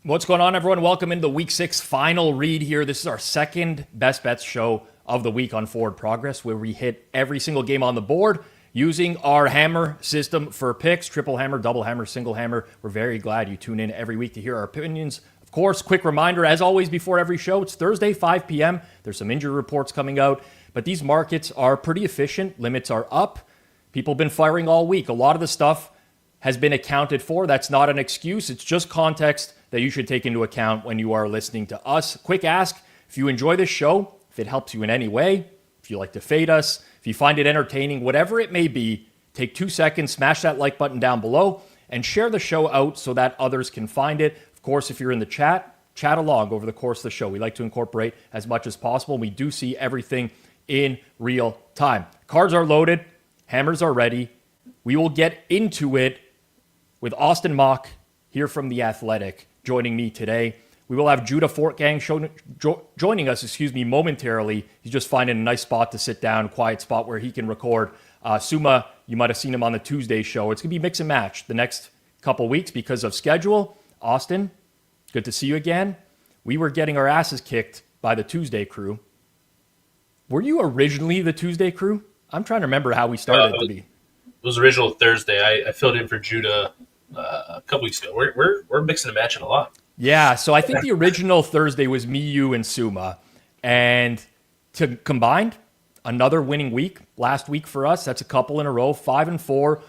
What's going on, everyone? Welcome into the Week 6 final read here. This is our second Best Bets show of the week on Forward Progress, where we hit every single game on the board using our hammer system for picks, triple hammer, double hammer, single hammer. We're very glad you tune in every week to hear our opinions. Of course, quick reminder, as always, before every show, it's Thursday, 5 p.m. There's some injury reports coming out, but these markets are pretty efficient. Limits are up. People have been firing all week. A lot of the stuff has been accounted for. That's not an excuse. It's just context that you should take into account when you are listening to us. Quick ask, if you enjoy this show, if it helps you in any way, if you like to fade us, if you find it entertaining, whatever it may be, take 2 seconds, smash that like button down below, and share the show out so that others can find it. Of course, if you're in the chat along over the course of the show. We like to incorporate as much as possible. We do see everything in real time. Cards are loaded. Hammers are ready. We will get into it with Austin Mock here from The Athletic joining me today. We will have Judah Fortgang joining us, momentarily. He's just finding a nice spot to sit down, quiet spot where he can record. Suuma, you might have seen him on the Tuesday show. It's going to be mix and match the next couple weeks because of schedule. Austin, good to see you again. We were getting our asses kicked by the Tuesday crew. Were you originally the Tuesday crew? I'm trying to remember how we started to be. It was original Thursday. I filled in for Judah a couple weeks ago. We're mixing and matching a lot. Yeah, so I think the original Thursday was me, you, and Suuma. And to combined, another winning week last week for us. That's a couple in a row, 5 and 4.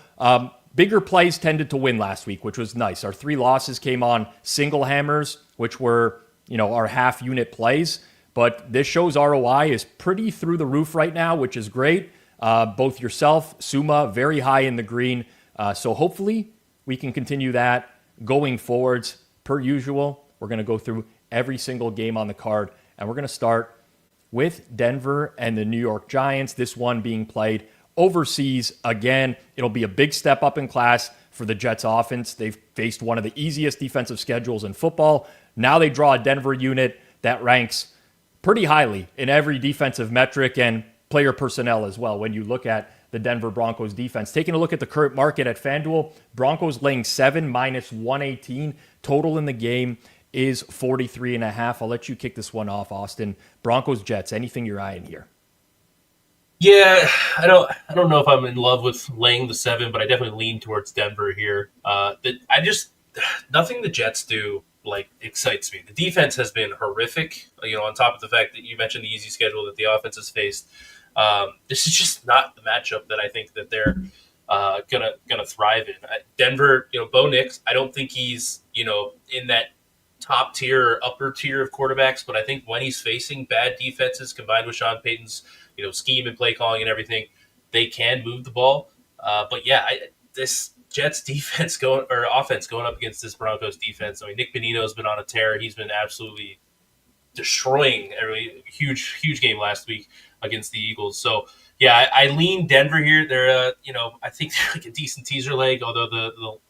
Bigger plays tended to win last week, which was nice. Our 3 losses came on single hammers, which were, our half unit plays. But this show's ROI is pretty through the roof right now, which is great. Both yourself, Suuma, very high in the green. So hopefully we can continue that going forwards. Per usual, we're going to go through every single game on the card, and we're going to start with Denver and the New York Giants, this one being played overseas again. It'll be a big step up in class for the Jets offense. They've faced one of the easiest defensive schedules in football. Now they draw a Denver unit that ranks pretty highly in every defensive metric and player personnel as well. When you look at the Denver Broncos defense, taking a look at the current market at FanDuel, Broncos laying 7 minus 118. Total in the game is 43.5. I'll let you kick this one off, Austin. Broncos, Jets, anything you're eyeing here? Yeah, I don't know if I'm in love with laying the 7, but I definitely lean towards Denver here. Nothing the Jets do excites me. The defense has been horrific. On top of the fact that you mentioned the easy schedule that the offense has faced. This is just not the matchup that I think that they're gonna thrive in. Denver, Bo Nix, I don't think he's in that top tier or upper tier of quarterbacks, but I think when he's facing bad defenses combined with Sean Payton's scheme and play calling and everything, they can move the ball. But yeah, this Jets defense offense going up against this Broncos defense. I mean, Nick Bonino's been on a tear. He's been absolutely destroying every huge game last week against the Eagles. So yeah, I lean Denver here. They're I think they're like a decent teaser leg, although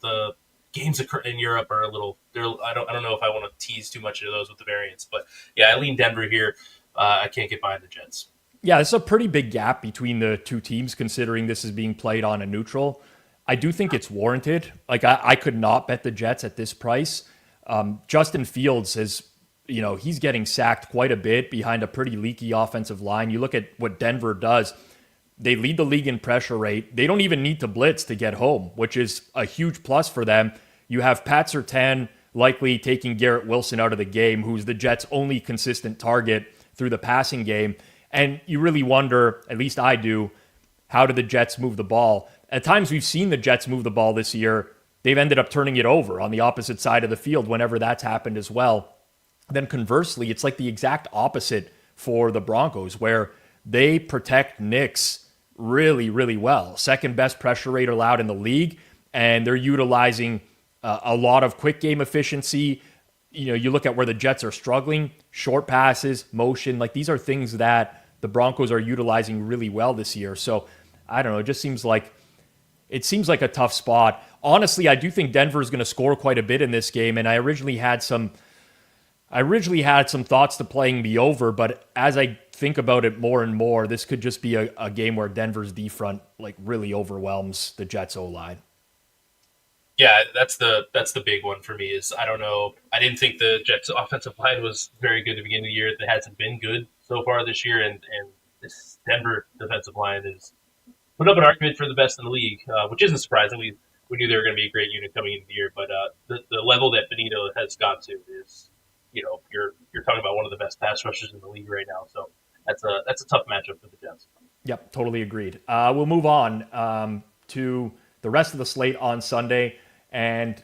the games in Europe are a little. I don't know if I want to tease too much into those with the variants, but yeah, I lean Denver here. I can't get behind the Jets. Yeah, it's a pretty big gap between the two teams considering this is being played on a neutral. I do think it's warranted. I could not bet the Jets at this price. Justin Fields is, he's getting sacked quite a bit behind a pretty leaky offensive line. You look at what Denver does. They lead the league in pressure rate. They don't even need to blitz to get home, which is a huge plus for them. You have Pat Surtain likely taking Garrett Wilson out of the game, who's the Jets' only consistent target through the passing game. And you really wonder, at least I do, how do the Jets move the ball? At times we've seen the Jets move the ball this year. They've ended up turning it over on the opposite side of the field whenever that's happened as well. Then conversely, it's like the exact opposite for the Broncos, where they protect Nix really, really well. Second best pressure rate allowed in the league, and they're utilizing a lot of quick game efficiency. You look at where the Jets are struggling, short passes, motion, these are things that the Broncos are utilizing really well this year. So I don't know, it just seems like a tough spot. Honestly, I do think Denver is going to score quite a bit in this game, and I originally had some thoughts to playing the over, but as I think about it more and more, this could just be a game where Denver's D front really overwhelms the Jets O-line. Yeah, that's the big one for me. Is I don't know. I didn't think the Jets' offensive line was very good at the beginning of the year. It hasn't been good so far this year, and this Denver defensive line is put up an argument for the best in the league, which isn't surprising. We knew they were going to be a great unit coming into the year, but the level that Benito has got to is, you're talking about one of the best pass rushers in the league right now. So that's a tough matchup for the Jets. Yep, totally agreed. We'll move on to the rest of the slate on Sunday, and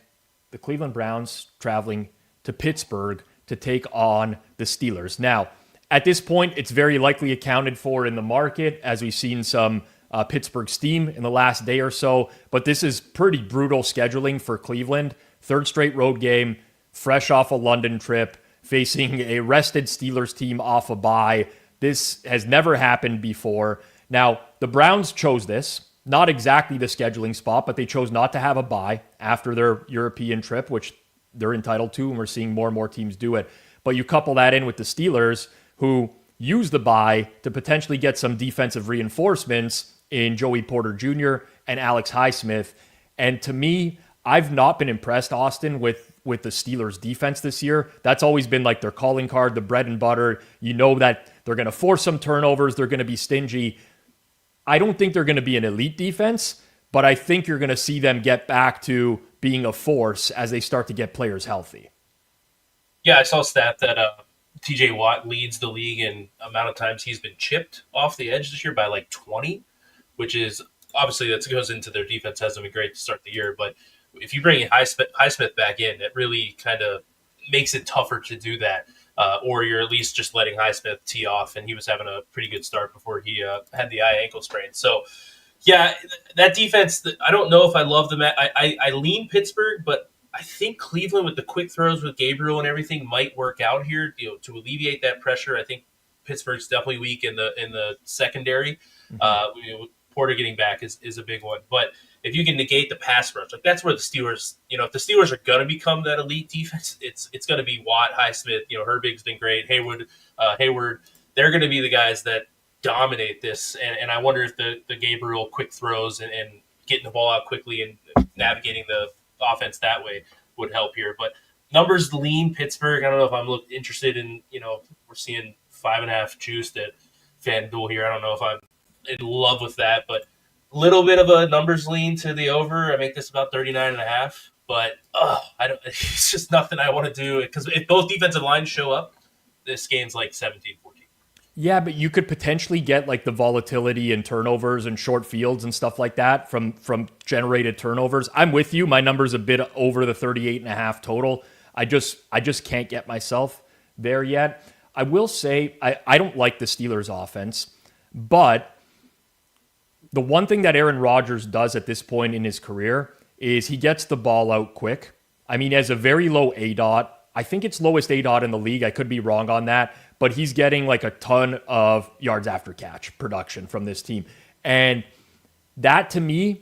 the Cleveland Browns traveling to Pittsburgh to take on the Steelers. Now, at this point, it's very likely accounted for in the market, as we've seen some Pittsburgh steam in the last day or so, but this is pretty brutal scheduling for Cleveland. Third straight road game, fresh off a London trip, facing a rested Steelers team off a bye. This has never happened before. Now, the Browns chose this, not exactly the scheduling spot, but they chose not to have a bye after their European trip, which they're entitled to, and we're seeing more and more teams do it. But you couple that in with the Steelers, who use the bye to potentially get some defensive reinforcements in Joey Porter Jr. and Alex Highsmith. And to me, I've not been impressed, Austin, with the Steelers' defense this year. That's always been like their calling card, the bread and butter. You know that they're going to force some turnovers. They're going to be stingy. I don't think they're going to be an elite defense, but I think you're going to see them get back to being a force as they start to get players healthy. Yeah, I saw a stat that TJ Watt leads the league in amount of times he's been chipped off the edge this year by like 20, which is obviously that goes into their defense hasn't been great to start the year. But if you bring Highsmith back in, it really kind of makes it tougher to do that. Or you're at least just letting Highsmith tee off, and he was having a pretty good start before he had the eye ankle sprain. So, yeah, that defense, I don't know if I love them. I lean Pittsburgh, but I think Cleveland with the quick throws with Gabriel and everything might work out here, to alleviate that pressure. I think Pittsburgh's definitely weak in the secondary. Mm-hmm. Porter getting back is a big one, but if you can negate the pass rush, like that's where the Steelers, if the Steelers are going to become that elite defense, it's going to be Watt, Highsmith, Herbig's been great, Hayward, they're going to be the guys that dominate this, and I wonder if the Gabriel quick throws and getting the ball out quickly and navigating the offense that way would help here. But numbers lean Pittsburgh. I don't know if I'm interested in, we're seeing 5.5 juiced at FanDuel here. I don't know if I'm in love with that, but little bit of a numbers lean to the over. I make this about 39.5, but I don't. It's just nothing I want to do, because if both defensive lines show up, this game's like 17-14. Yeah, but you could potentially get like the volatility and turnovers and short fields and stuff like that from generated turnovers. I'm with you. My number's a bit over the 38.5 total. I just can't get myself there yet. I will say I don't like the Steelers offense, but the one thing that Aaron Rodgers does at this point in his career is he gets the ball out quick. I mean, he has a very low ADOT. I think it's lowest ADOT in the league. I could be wrong on that, but he's getting like a ton of yards after catch production from this team. And that to me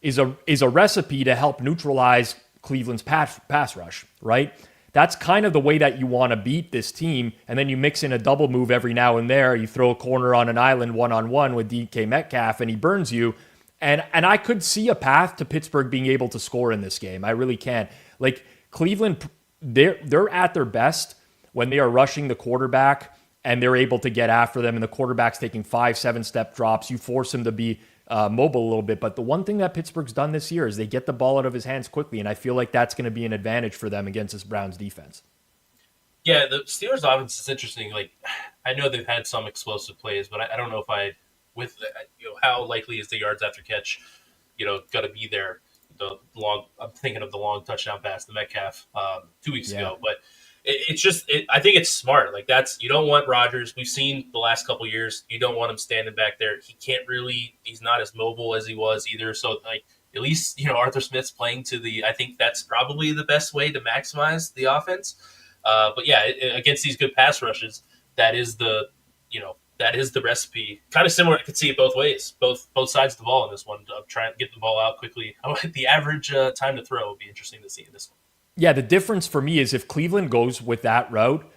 is a recipe to help neutralize Cleveland's pass rush, right? That's kind of the way that you want to beat this team. And then you mix in a double move every now and there. You throw a corner on an island one-on-one with DK Metcalf and he burns you. And I could see a path to Pittsburgh being able to score in this game. I really can. Like Cleveland, they're at their best when they are rushing the quarterback and they're able to get after them and the quarterback's taking 5-7 step drops. You force him to be mobile a little bit. But the one thing that Pittsburgh's done this year is they get the ball out of his hands quickly, and I feel like that's going to be an advantage for them against this Browns defense. Yeah, the Steelers offense is interesting. Like, I know they've had some explosive plays, but I don't know if how likely is the yards after catch, going to be there. I'm thinking of the long touchdown pass to Metcalf 2 weeks ago, but I think it's smart. Like you don't want Rodgers. We've seen the last couple of years. You don't want him standing back there. He's not as mobile as he was either. So like, at least, Arthur Smith's playing I think that's probably the best way to maximize the offense. But yeah, against these good pass rushes, that is the recipe. Kind of similar. I could see it both ways, both sides of the ball in this one. Trying to get the ball out quickly. The average time to throw would be interesting to see in this one. Yeah, the difference for me is if Cleveland goes with that route,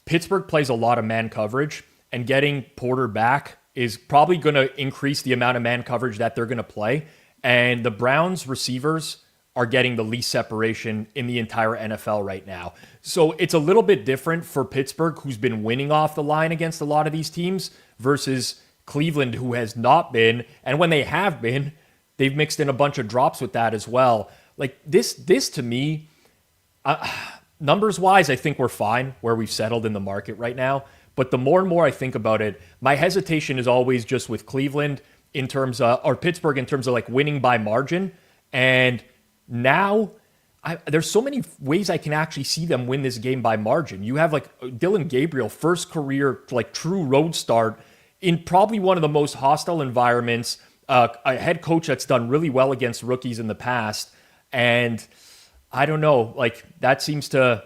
Pittsburgh plays a lot of man coverage, and getting Porter back is probably going to increase the amount of man coverage that they're going to play. And the Browns receivers are getting the least separation in the entire NFL right now. So it's a little bit different for Pittsburgh, who's been winning off the line against a lot of these teams, versus Cleveland, who has not been. And when they have been, they've mixed in a bunch of drops with that as well. Like this to me, numbers wise, I think we're fine where we've settled in the market right now. But the more and more I think about it, my hesitation is always just with Cleveland in terms of, or Pittsburgh in terms of like winning by margin. And now there's so many ways I can actually see them win this game by margin. You have like Dylan Gabriel, first career, like true road start in probably one of the most hostile environments, a head coach that's done really well against rookies in the past. And I don't know, like that seems to,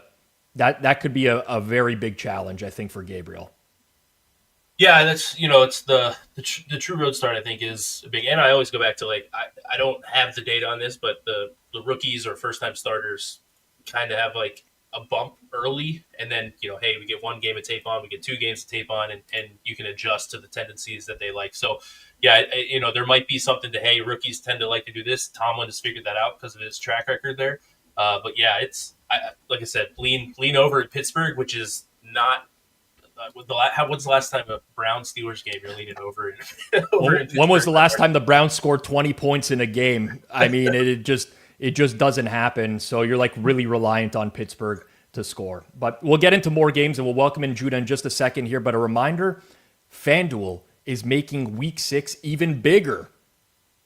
that could be a very big challenge, I think, for Gabriel. Yeah, that's, it's the true road start, I think, is big. And I always go back to, like, I don't have the data on this, but the rookies or first-time starters kind of have, like, a bump early. And then, hey, we get one game of tape on, we get 2 games of tape on, and you can adjust to the tendencies that they like. So, yeah, there might be something to, hey, rookies tend to like to do this. Tomlin has figured that out because of his track record there. But, yeah, like I said, lean over at Pittsburgh, which is not – when's the last time a Browns-Steelers game you're leaning over? When was the last time the Browns scored 20 points in a game? I mean, it just doesn't happen. So you're like really reliant on Pittsburgh to score. But we'll get into more games and we'll welcome in Judah in just a second here. But a reminder, FanDuel is making Week 6 even bigger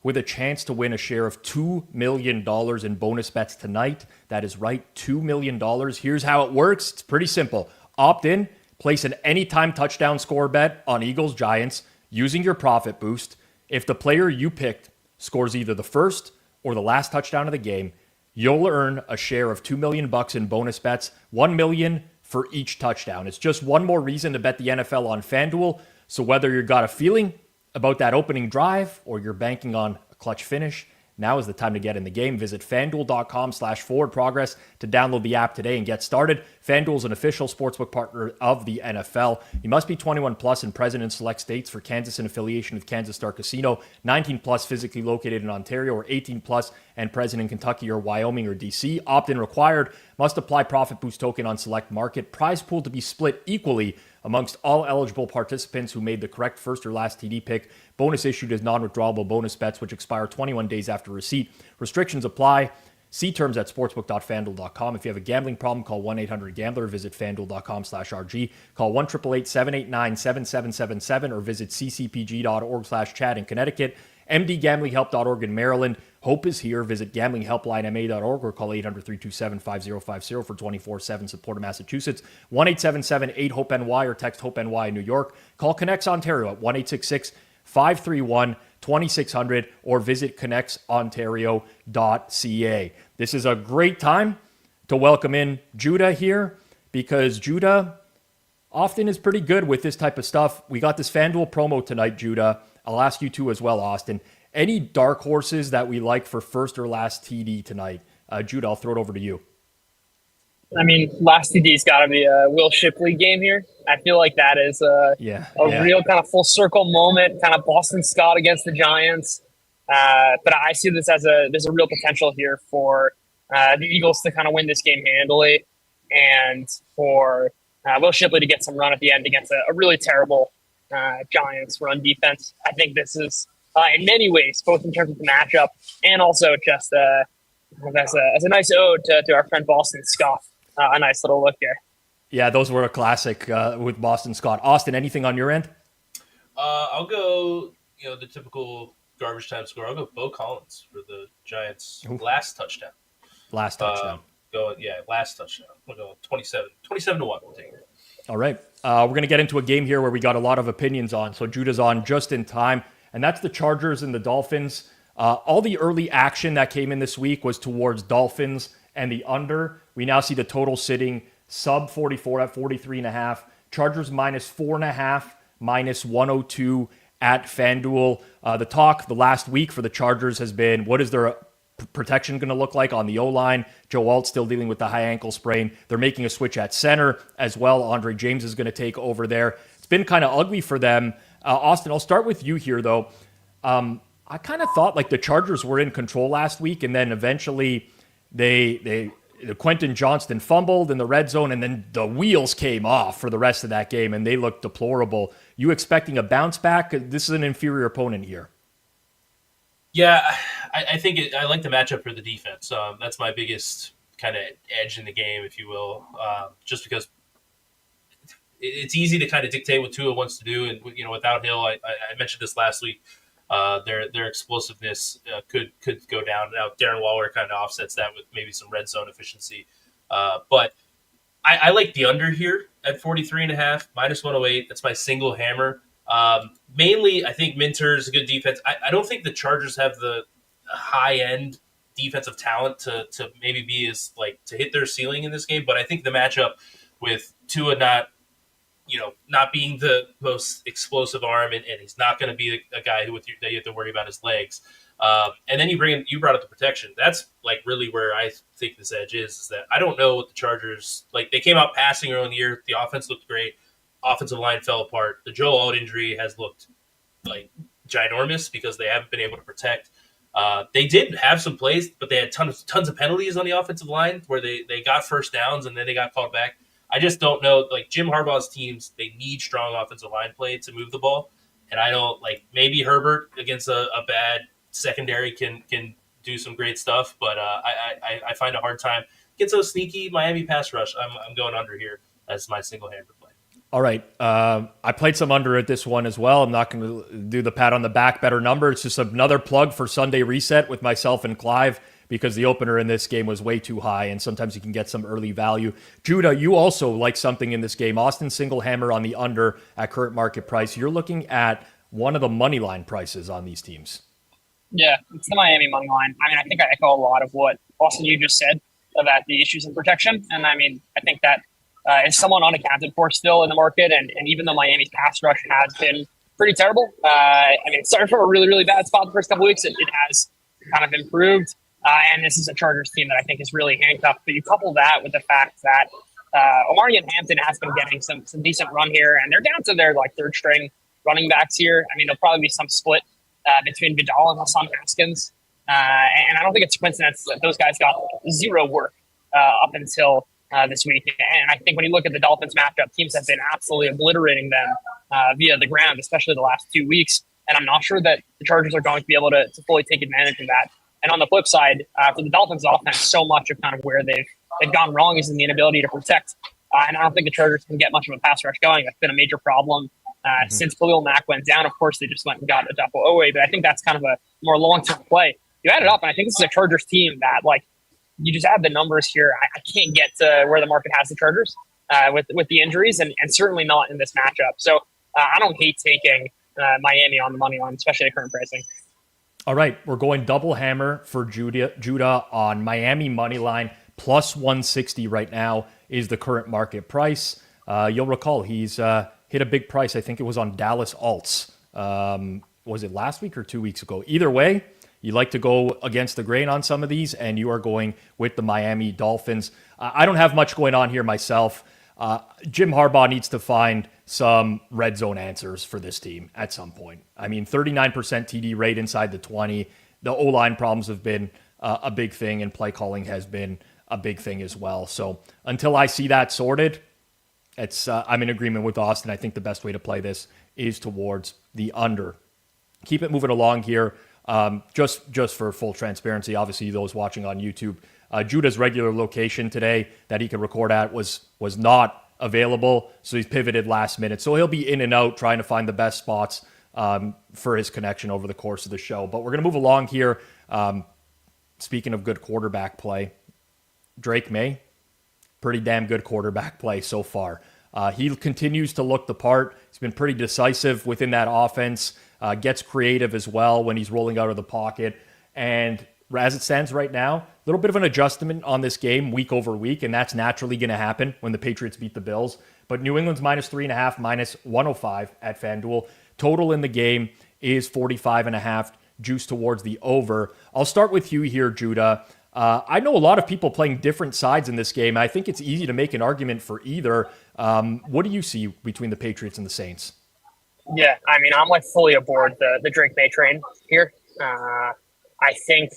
with a chance to win a share of $2 million in bonus bets tonight. That is right, $2 million. Here's how it works. It's pretty simple. Opt in. Place an anytime touchdown score bet on Eagles-Giants using your profit boost. If the player you picked scores either the first or the last touchdown of the game, you'll earn a share of $2 million in bonus bets, $1 million for each touchdown. It's just one more reason to bet the NFL on FanDuel. So whether you've got a feeling about that opening drive or you're banking on a clutch finish, now is the time to get in the game. Visit FanDuel.com/forwardprogress to download the app today and get started. FanDuel is an official sportsbook partner of the NFL. You must be 21 plus and present in select states. For Kansas in affiliation with Kansas Star Casino, 19 plus physically located in Ontario, or 18 plus and present in Kentucky or Wyoming or DC. Opt-in required. Must apply profit boost token on select market. Prize pool to be split equally amongst all eligible participants who made the correct first or last TD pick. Bonus issued as non-withdrawable bonus bets, which expire 21 days after receipt. Restrictions apply. See terms at sportsbook.fanduel.com. If you have a gambling problem, call 1-800-GAMBLER. Visit fanduel.com/RG. Call 1-888-789-7777 or visit ccpg.org/chat in Connecticut. mdgamblinghelp.org in Maryland. Hope is here. Visit gamblinghelplinema.org or call 800-327-5050 for 24/7 support in Massachusetts. 1-877-8-HOPE-NY or text HOPE-NY in New York. Call Connects Ontario at 1-866-531-2600 or visit connectsontario.ca. This is a great time to welcome in Judah here because Judah often is pretty good with this type of stuff. We got this FanDuel promo tonight, Judah. I'll ask you too as well, Austin. Any dark horses that we like for first or last TD tonight? Judah, I'll throw it over to you. I mean, last TD's got to be a Will Shipley game here. I feel like that is a real kind of full circle moment, kind of Boston Scott against the Giants. But I see this as there's a real potential here for the Eagles to kind of win this game handily and for Will Shipley to get some run at the end against a really terrible Giants run defense. I think this is, in many ways, both in terms of the matchup and also just as a nice ode to our friend Boston Scott. A nice little look here. Yeah, those were a classic with Boston Scott. Austin, anything on your end? I'll go, the typical garbage time score. I'll go Bo Collins for the Giants' last touchdown. Last touchdown. Last touchdown. We'll go 27-1. We'll take it. All right. We're going to get into a game here where we got a lot of opinions on. So Judah's on just in time. And that's the Chargers and the Dolphins. All the early action that came in this week was towards Dolphins and the under. We now see the total sitting sub 44 at 43.5. Chargers minus 4.5, minus 102 at FanDuel. The talk the last week for the Chargers has been, what is their protection going to look like on the O-line? Joe Alt still dealing with the high ankle sprain. They're making a switch at center as well. Andre James is going to take over there. It's been kind of ugly for them. Austin, I'll start with you here, though. I kind of thought like the Chargers were in control last week, and then eventually Quentin Johnston fumbled in the red zone, and then the wheels came off for the rest of that game, and they looked deplorable. You expecting a bounce back? This is an inferior opponent here. Yeah, I think I like the matchup for the defense. That's my biggest kind of edge in the game, if you will, just because it's easy to kind of dictate what Tua wants to do. And, without Hill, I mentioned this last week, their explosiveness could go down. Now, Darren Waller kind of offsets that with maybe some red zone efficiency. But I like the under here at 43.5, minus 108. That's my single hammer. Mainly, I think Minter is a good defense. I don't think the Chargers have the high-end defensive talent to maybe be as to hit their ceiling in this game, but I think the matchup with Tua not being the most explosive arm, and he's not going to be a guy that you have to worry about his legs. And then you brought up the protection. That's really where I think this edge is that I don't know what the Chargers they came out passing early in the year. The offense looked great. Offensive line fell apart. The Joe Alt injury has looked ginormous because they haven't been able to protect. They did have some plays, but they had tons of penalties on the offensive line where they got first downs and then they got called back. I just don't know. Jim Harbaugh's teams, they need strong offensive line play to move the ball, and I don't maybe Herbert against a bad secondary can do some great stuff, but I find a hard time against a sneaky Miami pass rush. I'm going under here as my single hammer play. All right. I played some under at this one as well. I'm not going to do the pat on the back, better number. It's just another plug for Sunday Reset with myself and Clive because the opener in this game was way too high, and sometimes you can get some early value. Judah, you also like something in this game. Austin single hammer on the under at current market price. You're looking at one of the money line prices on these teams. Yeah, it's the Miami money line. I mean, I think I echo a lot of what, Austin, you just said about the issues in protection. And I mean, I think that is somewhat unaccounted for still in the market. And even though Miami's pass rush has been pretty terrible, I mean, it started from a really, really bad spot the first couple weeks. It has kind of improved. And this is a Chargers team that I think is really handcuffed. But you couple that with the fact that Omari and Hampton has been getting some decent run here. And they're down to their third string running backs here. I mean, there'll probably be some split between Vidal and Hassan Haskins. And I don't think it's a coincidence that those guys got zero work up until this week. And I think when you look at the Dolphins matchup, teams have been absolutely obliterating them via the ground, especially the last 2 weeks. And I'm not sure that the Chargers are going to be able to fully take advantage of that. And on the flip side, for the Dolphins offense, so much of kind of where they've gone wrong is in the inability to protect. And I don't think the Chargers can get much of a pass rush going. That's been a major problem since Khalil Mack went down. Of course, they just went and got a Adolfo Owe, but I think that's kind of a more long-term play. You add it up, and I think this is a Chargers team that, you just add the numbers here. I can't get to where the market has the Chargers with the injuries, and certainly not in this matchup. So I don't hate taking Miami on the money line, especially at current pricing. All right, we're going double hammer for Judah on Miami money line. Plus 160 right now is the current market price. You'll recall he's hit a big price. I think it was on Dallas Alts. Was it last week or 2 weeks ago? Either way, you like to go against the grain on some of these, and you are going with the Miami Dolphins. I don't have much going on here myself. Jim Harbaugh needs to find some red zone answers for this team at some point. I mean, 39% TD rate inside the 20. The O-line problems have been a big thing, and play calling has been a big thing as well. So until I see that sorted, I'm in agreement with Austin. I think the best way to play this is towards the under. Keep it moving along here. Just for full transparency, obviously those watching on YouTube, Judah's regular location today that he could record at was not available, so he's pivoted last minute. So he'll be in and out trying to find the best spots for his connection over the course of the show. But we're going to move along here. Speaking of good quarterback play, Drake May, pretty damn good quarterback play so far. He continues to look the part. He's been pretty decisive within that offense, gets creative as well when he's rolling out of the pocket. And as it stands right now, a little bit of an adjustment on this game week over week, and that's naturally going to happen when the Patriots beat the Bills. But New England's minus 3.5, minus 105 at FanDuel. Total in the game is 45.5, juice towards the over. I'll start with you here, Judah. I know a lot of people playing different sides in this game. I think it's easy to make an argument for either. What do you see between the Patriots and the Saints? Yeah, I mean, I'm fully aboard the Drake May train here. I think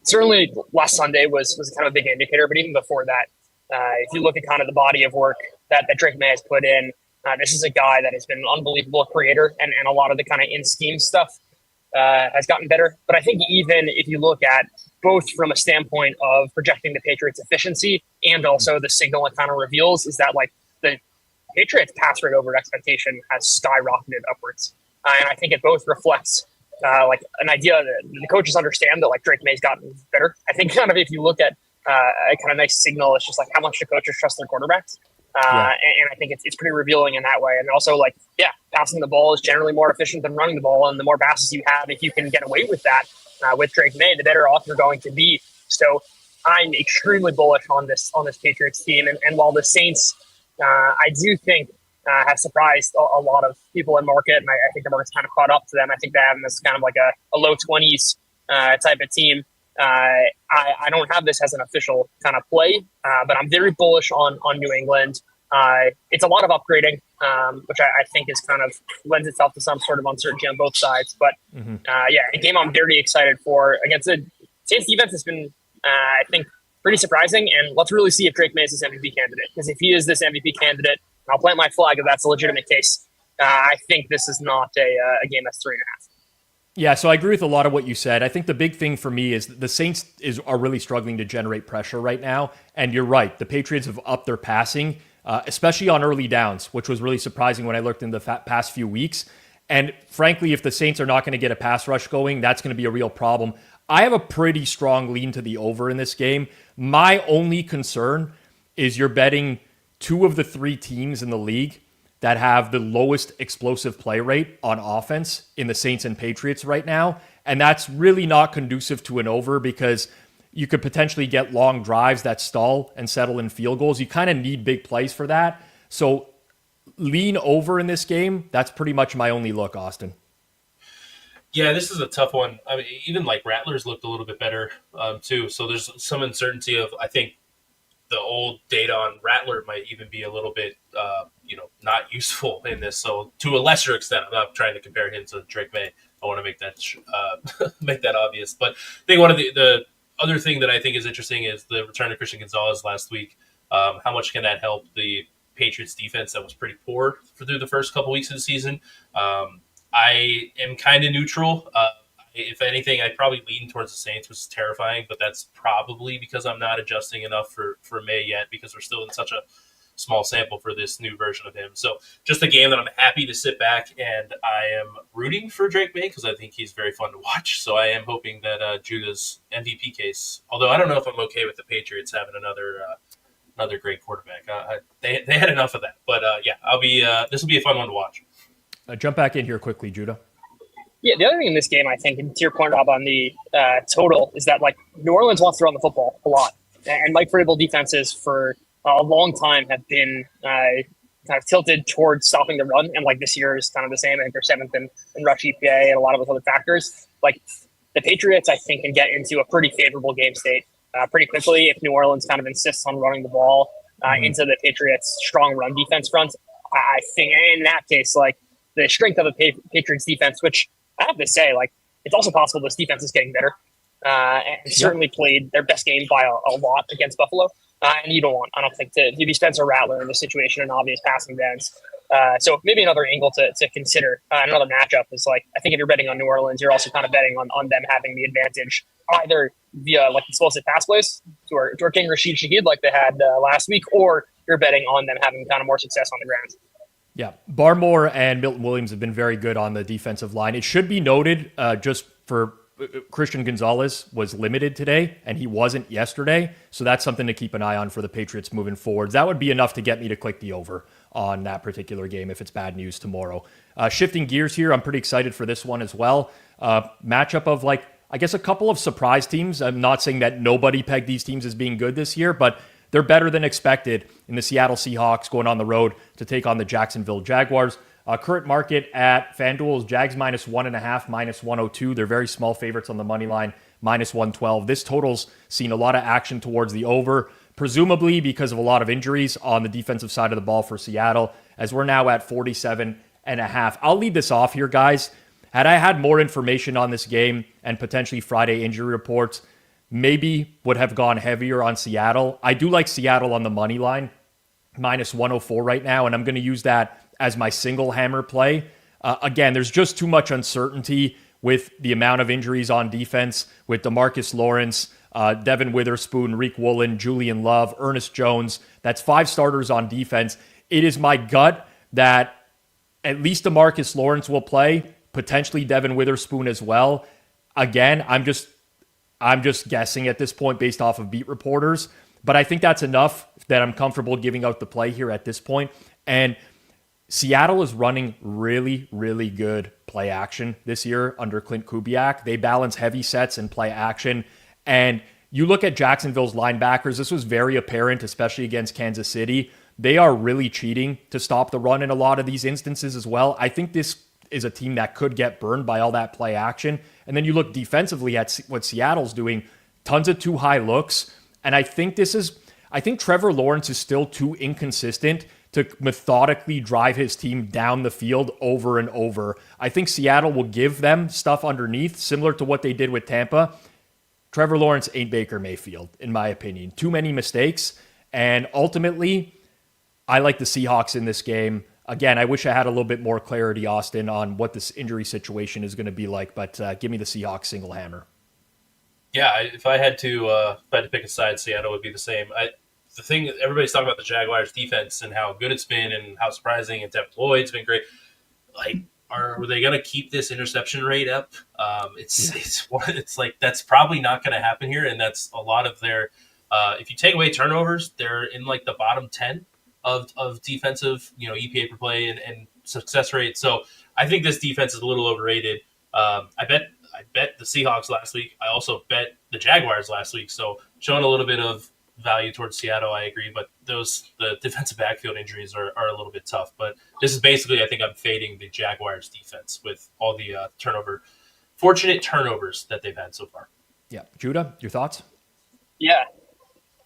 certainly last Sunday was kind of a big indicator, but even before that, if you look at kind of the body of work that Drake May has put in, this is a guy that has been an unbelievable creator, and a lot of the kind of in-scheme stuff has gotten better. But I think even if you look at both from a standpoint of projecting the Patriots' efficiency and also the signal it kind of reveals is that like the Patriots' pass rate over expectation has skyrocketed upwards. And I think it both reflects like an idea that the coaches understand that like Drake May's gotten better. I think kind of if you look at a kind of nice signal, it's just like how much the coaches trust their quarterbacks. And I think it's pretty revealing in that way. And also like, passing the ball is generally more efficient than running the ball. And the more passes you have, if you can get away with that with Drake May, the better off you're going to be. So I'm extremely bullish on this Patriots team. And while the Saints, I do think have surprised a lot of people in market, and I think the market's kind of caught up to them. I think they have them as kind of like a low 20s type of team. I don't have this as an official kind of play, but I'm very bullish on New England. It's a lot of upgrading, which I think is kind of lends itself to some sort of uncertainty on both sides. But a game I'm very excited for against the Saints defense has been, I think, pretty surprising. And let's really see if Drake May is this MVP candidate. Because if he is this MVP candidate, I'll plant my flag if that's a legitimate case. I think this is not a game that's 3.5. Yeah, so I agree with a lot of what you said. I think the big thing for me is the Saints are really struggling to generate pressure right now. And you're right, the Patriots have upped their passing, especially on early downs, which was really surprising when I looked in the past few weeks. And frankly, if the Saints are not going to get a pass rush going, that's going to be a real problem. I have a pretty strong lean to the over in this game. My only concern is you're betting two of the three teams in the league that have the lowest explosive play rate on offense in the Saints and Patriots right now. And that's really not conducive to an over because you could potentially get long drives that stall and settle in field goals. You kind of need big plays for that. So lean over in this game. That's pretty much my only look, Austin. Yeah, this is a tough one. I mean, even like Rattlers looked a little bit better too. So there's some uncertainty of, I think, the old data on Rattler might even be a little bit, not useful in this. So to a lesser extent, I'm not trying to compare him to Drake May. I want to make that make that obvious. But I think one of the other thing that I think is interesting is the return of Christian Gonzalez last week. How much can that help the Patriots defense that was pretty poor through the first couple weeks of the season? I am kind of neutral. If anything, I'd probably lean towards the Saints, which is terrifying, but that's probably because I'm not adjusting enough for May yet because we're still in such a small sample for this new version of him. So just a game that I'm happy to sit back, and I am rooting for Drake May because I think he's very fun to watch. So I am hoping that Judah's MVP case, although I don't know if I'm okay with the Patriots having another great quarterback. They had enough of that. But I'll be this will be a fun one to watch. Jump back in here quickly, Judah. Yeah, the other thing in this game, I think, and to your point, Rob, on the total, is that like New Orleans wants to run the football a lot, and Mike Vrabel defenses for a long time have been kind of tilted towards stopping the run, and like this year is kind of the same. I think they're seventh in rush EPA and a lot of those other factors. Like the Patriots, I think, can get into a pretty favorable game state pretty quickly if New Orleans kind of insists on running the ball into the Patriots' strong run defense front. I think in that case, like the strength of the Patriots defense, which I have to say, like, it's also possible this defense is getting better and certainly played their best game by a lot against Buffalo. And you don't want, I don't think, to be Spencer Rattler in this situation and obvious passing downs. So maybe another angle to consider, another matchup is like, I think if you're betting on New Orleans, you're also kind of betting on them having the advantage either via like explosive pass plays to King Rashid Shaheed like they had last week, or you're betting on them having kind of more success on the ground. Yeah, Barmore and Milton Williams have been very good on the defensive line. It should be noted just for Christian Gonzalez was limited today, and he wasn't yesterday. So that's something to keep an eye on for the Patriots moving forward. That would be enough to get me to click the over on that particular game if it's bad news tomorrow. Shifting gears here, I'm pretty excited for this one as well. Matchup of like, I guess a couple of surprise teams. I'm not saying that nobody pegged these teams as being good this year, but they're better than expected in the Seattle Seahawks going on the road to take on the Jacksonville Jaguars. Current market at FanDuel is Jags -1.5, -102. They're very small favorites on the money line, -112. This total's seen a lot of action towards the over, presumably because of a lot of injuries on the defensive side of the ball for Seattle, as we're now at 47.5. I'll lead this off here, guys. Had I had more information on this game and potentially Friday injury reports, maybe would have gone heavier on Seattle. I do like Seattle on the money line, minus 104 right now, and I'm going to use that as my single hammer play. Again, there's just too much uncertainty with the amount of injuries on defense with DeMarcus Lawrence, Devin Witherspoon, Reek Woolen, Julian Love, Ernest Jones. That's 5 starters on defense. It is my gut that at least DeMarcus Lawrence will play, potentially Devin Witherspoon as well. Again, I'm just guessing at this point based off of beat reporters, but I think that's enough that I'm comfortable giving out the play here at this point. And Seattle is running really, really good play action this year under Clint Kubiak. They balance heavy sets and play action. And you look at Jacksonville's linebackers, this was very apparent, especially against Kansas City. They are really cheating to stop the run in a lot of these instances as well. I think this is a team that could get burned by all that play action. And then you look defensively at what Seattle's doing, tons of too high looks. And I think Trevor Lawrence is still too inconsistent to methodically drive his team down the field over and over. I think Seattle will give them stuff underneath, similar to what they did with Tampa. Trevor Lawrence ain't Baker Mayfield, in my opinion. Too many mistakes. And ultimately, I like the Seahawks in this game. Again, I wish I had a little bit more clarity, Austin, on what this injury situation is going to be like, but give me the Seahawks single hammer. Yeah, if I had to pick a side, Seattle would be the same. The thing, everybody's talking about the Jaguars defense and how good it's been and how surprising, and Devin Lloyd's been great. Like, are they going to keep this interception rate up? It's like that's probably not going to happen here, and that's a lot of their. If you take away turnovers, they're in like the bottom 10 of defensive, EPA per play and success rate. So I think this defense is a little overrated. I bet the Seahawks last week. I also bet the Jaguars last week. So showing a little bit of value towards Seattle, I agree. But the defensive backfield injuries are a little bit tough. But this is basically, I think I'm fading the Jaguars defense with all the fortunate turnovers that they've had so far. Yeah. Judah, your thoughts? Yeah.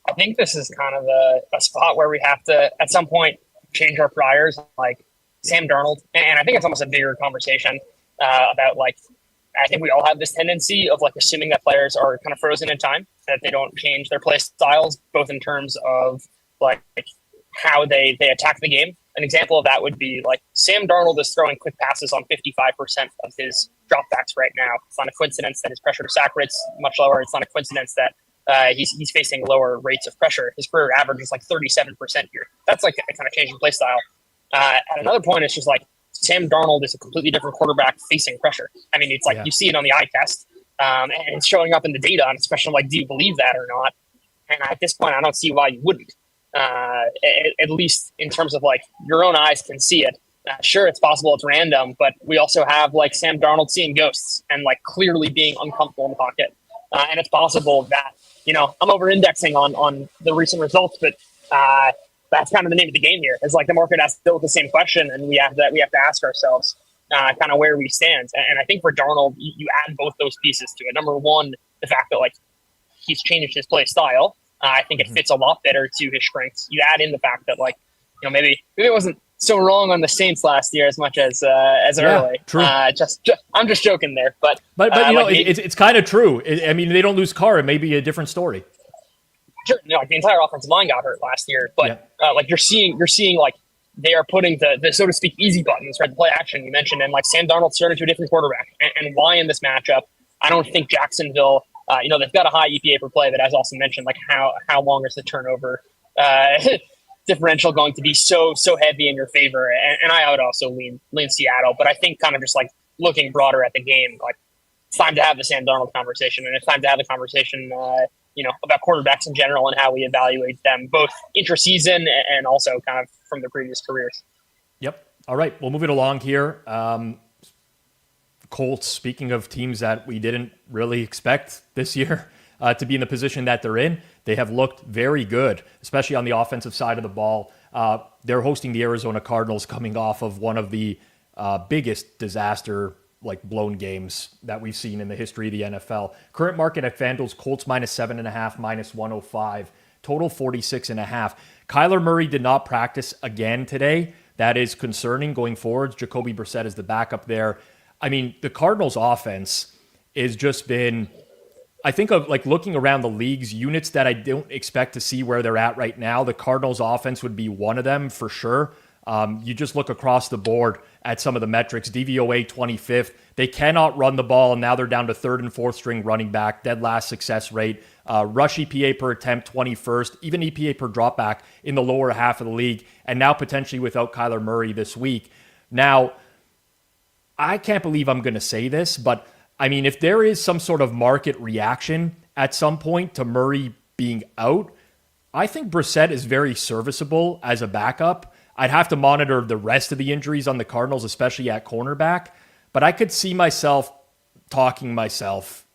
I think this is kind of a spot where we have to, at some point, change our priors, like Sam Darnold. And I think it's almost a bigger conversation about, like, I think we all have this tendency of, like, assuming that players are kind of frozen in time, that they don't change their play styles, both in terms of, like, how they attack the game. An example of that would be, like, Sam Darnold is throwing quick passes on 55% of his dropbacks right now. It's not a coincidence that his pressure to sack rate's much lower. It's not a coincidence that he's facing lower rates of pressure. His career average is like 37% here. That's like a kind of change in play style. At another point, it's just like Sam Darnold is a completely different quarterback facing pressure. I mean, it's like you see it on the eye test, and it's showing up in the data. And especially like, do you believe that or not? And at this point, I don't see why you wouldn't. At least in terms of like your own eyes can see it. Sure, it's possible it's random, but we also have like Sam Darnold seeing ghosts and like clearly being uncomfortable in the pocket. And it's possible that, I'm over-indexing on the recent results, but that's kind of the name of the game here. It's like the market has to deal with the same question, and we have to ask ourselves kind of where we stand. And I think for Darnold, you add both those pieces to it. Number one, the fact that like he's changed his play style. I think it fits a lot better to his strengths. You add in the fact that like, maybe it wasn't so wrong on the Saints last year as much as early. True. I'm just joking there, but it's kind of true. I mean, they don't lose Carr. It may be a different story. Sure, like the entire offensive line got hurt last year, but like you're seeing like they are putting the so to speak easy buttons, right? The play action you mentioned, and like Sam Darnold started to a different quarterback, and why in this matchup? I don't think Jacksonville. They've got a high EPA per play, but as also mentioned, like how long is the turnover differential going to be so heavy in your favor? And I would also lean Seattle, but I think kind of just like looking broader at the game, like it's time to have the Sam Darnold conversation, and it's time to have the conversation, about quarterbacks in general and how we evaluate them both intra-season and also kind of from their previous careers. Yep. All right, we'll move it along here. Colts, speaking of teams that we didn't really expect this year to be in the position that they're in, they have looked very good, especially on the offensive side of the ball. They're hosting the Arizona Cardinals, coming off of one of the biggest disaster, like blown games that we've seen in the history of the NFL. Current market at FanDuel's Colts -7.5, -105, total 46.5. Kyler Murray did not practice again today. That is concerning going forward. Jacoby Brissett is the backup there. I mean, the Cardinals offense has just been, I think of like looking around the league's units that I don't expect to see where they're at right now. The Cardinals offense would be one of them for sure. You just look across the board at some of the metrics. DVOA 25th. They cannot run the ball, and now they're down to third and fourth string running back. Dead last success rate. Rush EPA per attempt 21st. Even EPA per dropback in the lower half of the league. And now potentially without Kyler Murray this week. Now, I can't believe I'm going to say this, but I mean, if there is some sort of market reaction at some point to Murray being out, I think Brissett is very serviceable as a backup. I'd have to monitor the rest of the injuries on the Cardinals, especially at cornerback. But I could see myself talking myself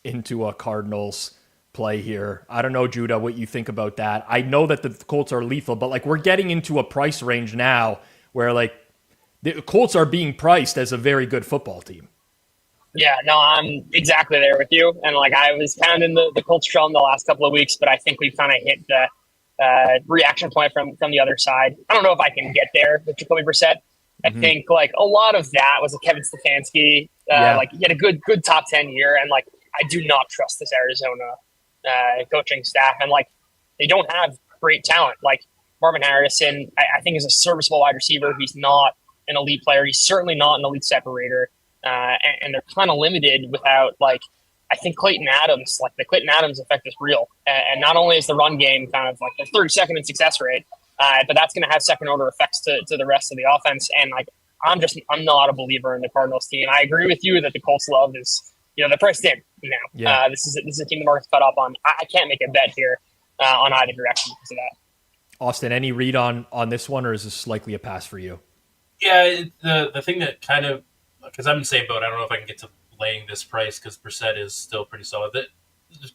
into a Cardinals play here. I don't know, Judah, what you think about that. I know that the Colts are lethal, but like we're getting into a price range now where like the Colts are being priced as a very good football team. Yeah, no, I'm exactly there with you. And like I was kind of in the Colts trail in the last couple of weeks, but I think we've kind of hit the reaction point from the other side. I don't know if I can get there with Jacoby Brissett. I think like a lot of that was a Kevin Stefanski. Like he had a good top 10 year, and like I do not trust this Arizona coaching staff. And like they don't have great talent. Like Marvin Harrison, I think is a serviceable wide receiver. He's not an elite player. He's certainly not an elite separator. And they're kind of limited without like. I think Clayton Adams, like the Clayton Adams effect is real. And not only is the run game kind of like the 32nd in success rate, but that's going to have second order effects to the rest of the offense. And like, I'm not a believer in the Cardinals team. I agree with you that the Colts love is, they're priced in now. Yeah. This is a team the market's cut up on. I can't make a bet here on either direction because of that. Austin, any read on this one, or is this likely a pass for you? Yeah, the thing that kind of, because I'm in the same boat, I don't know if I can get to laying this price because Brissett is still pretty solid. The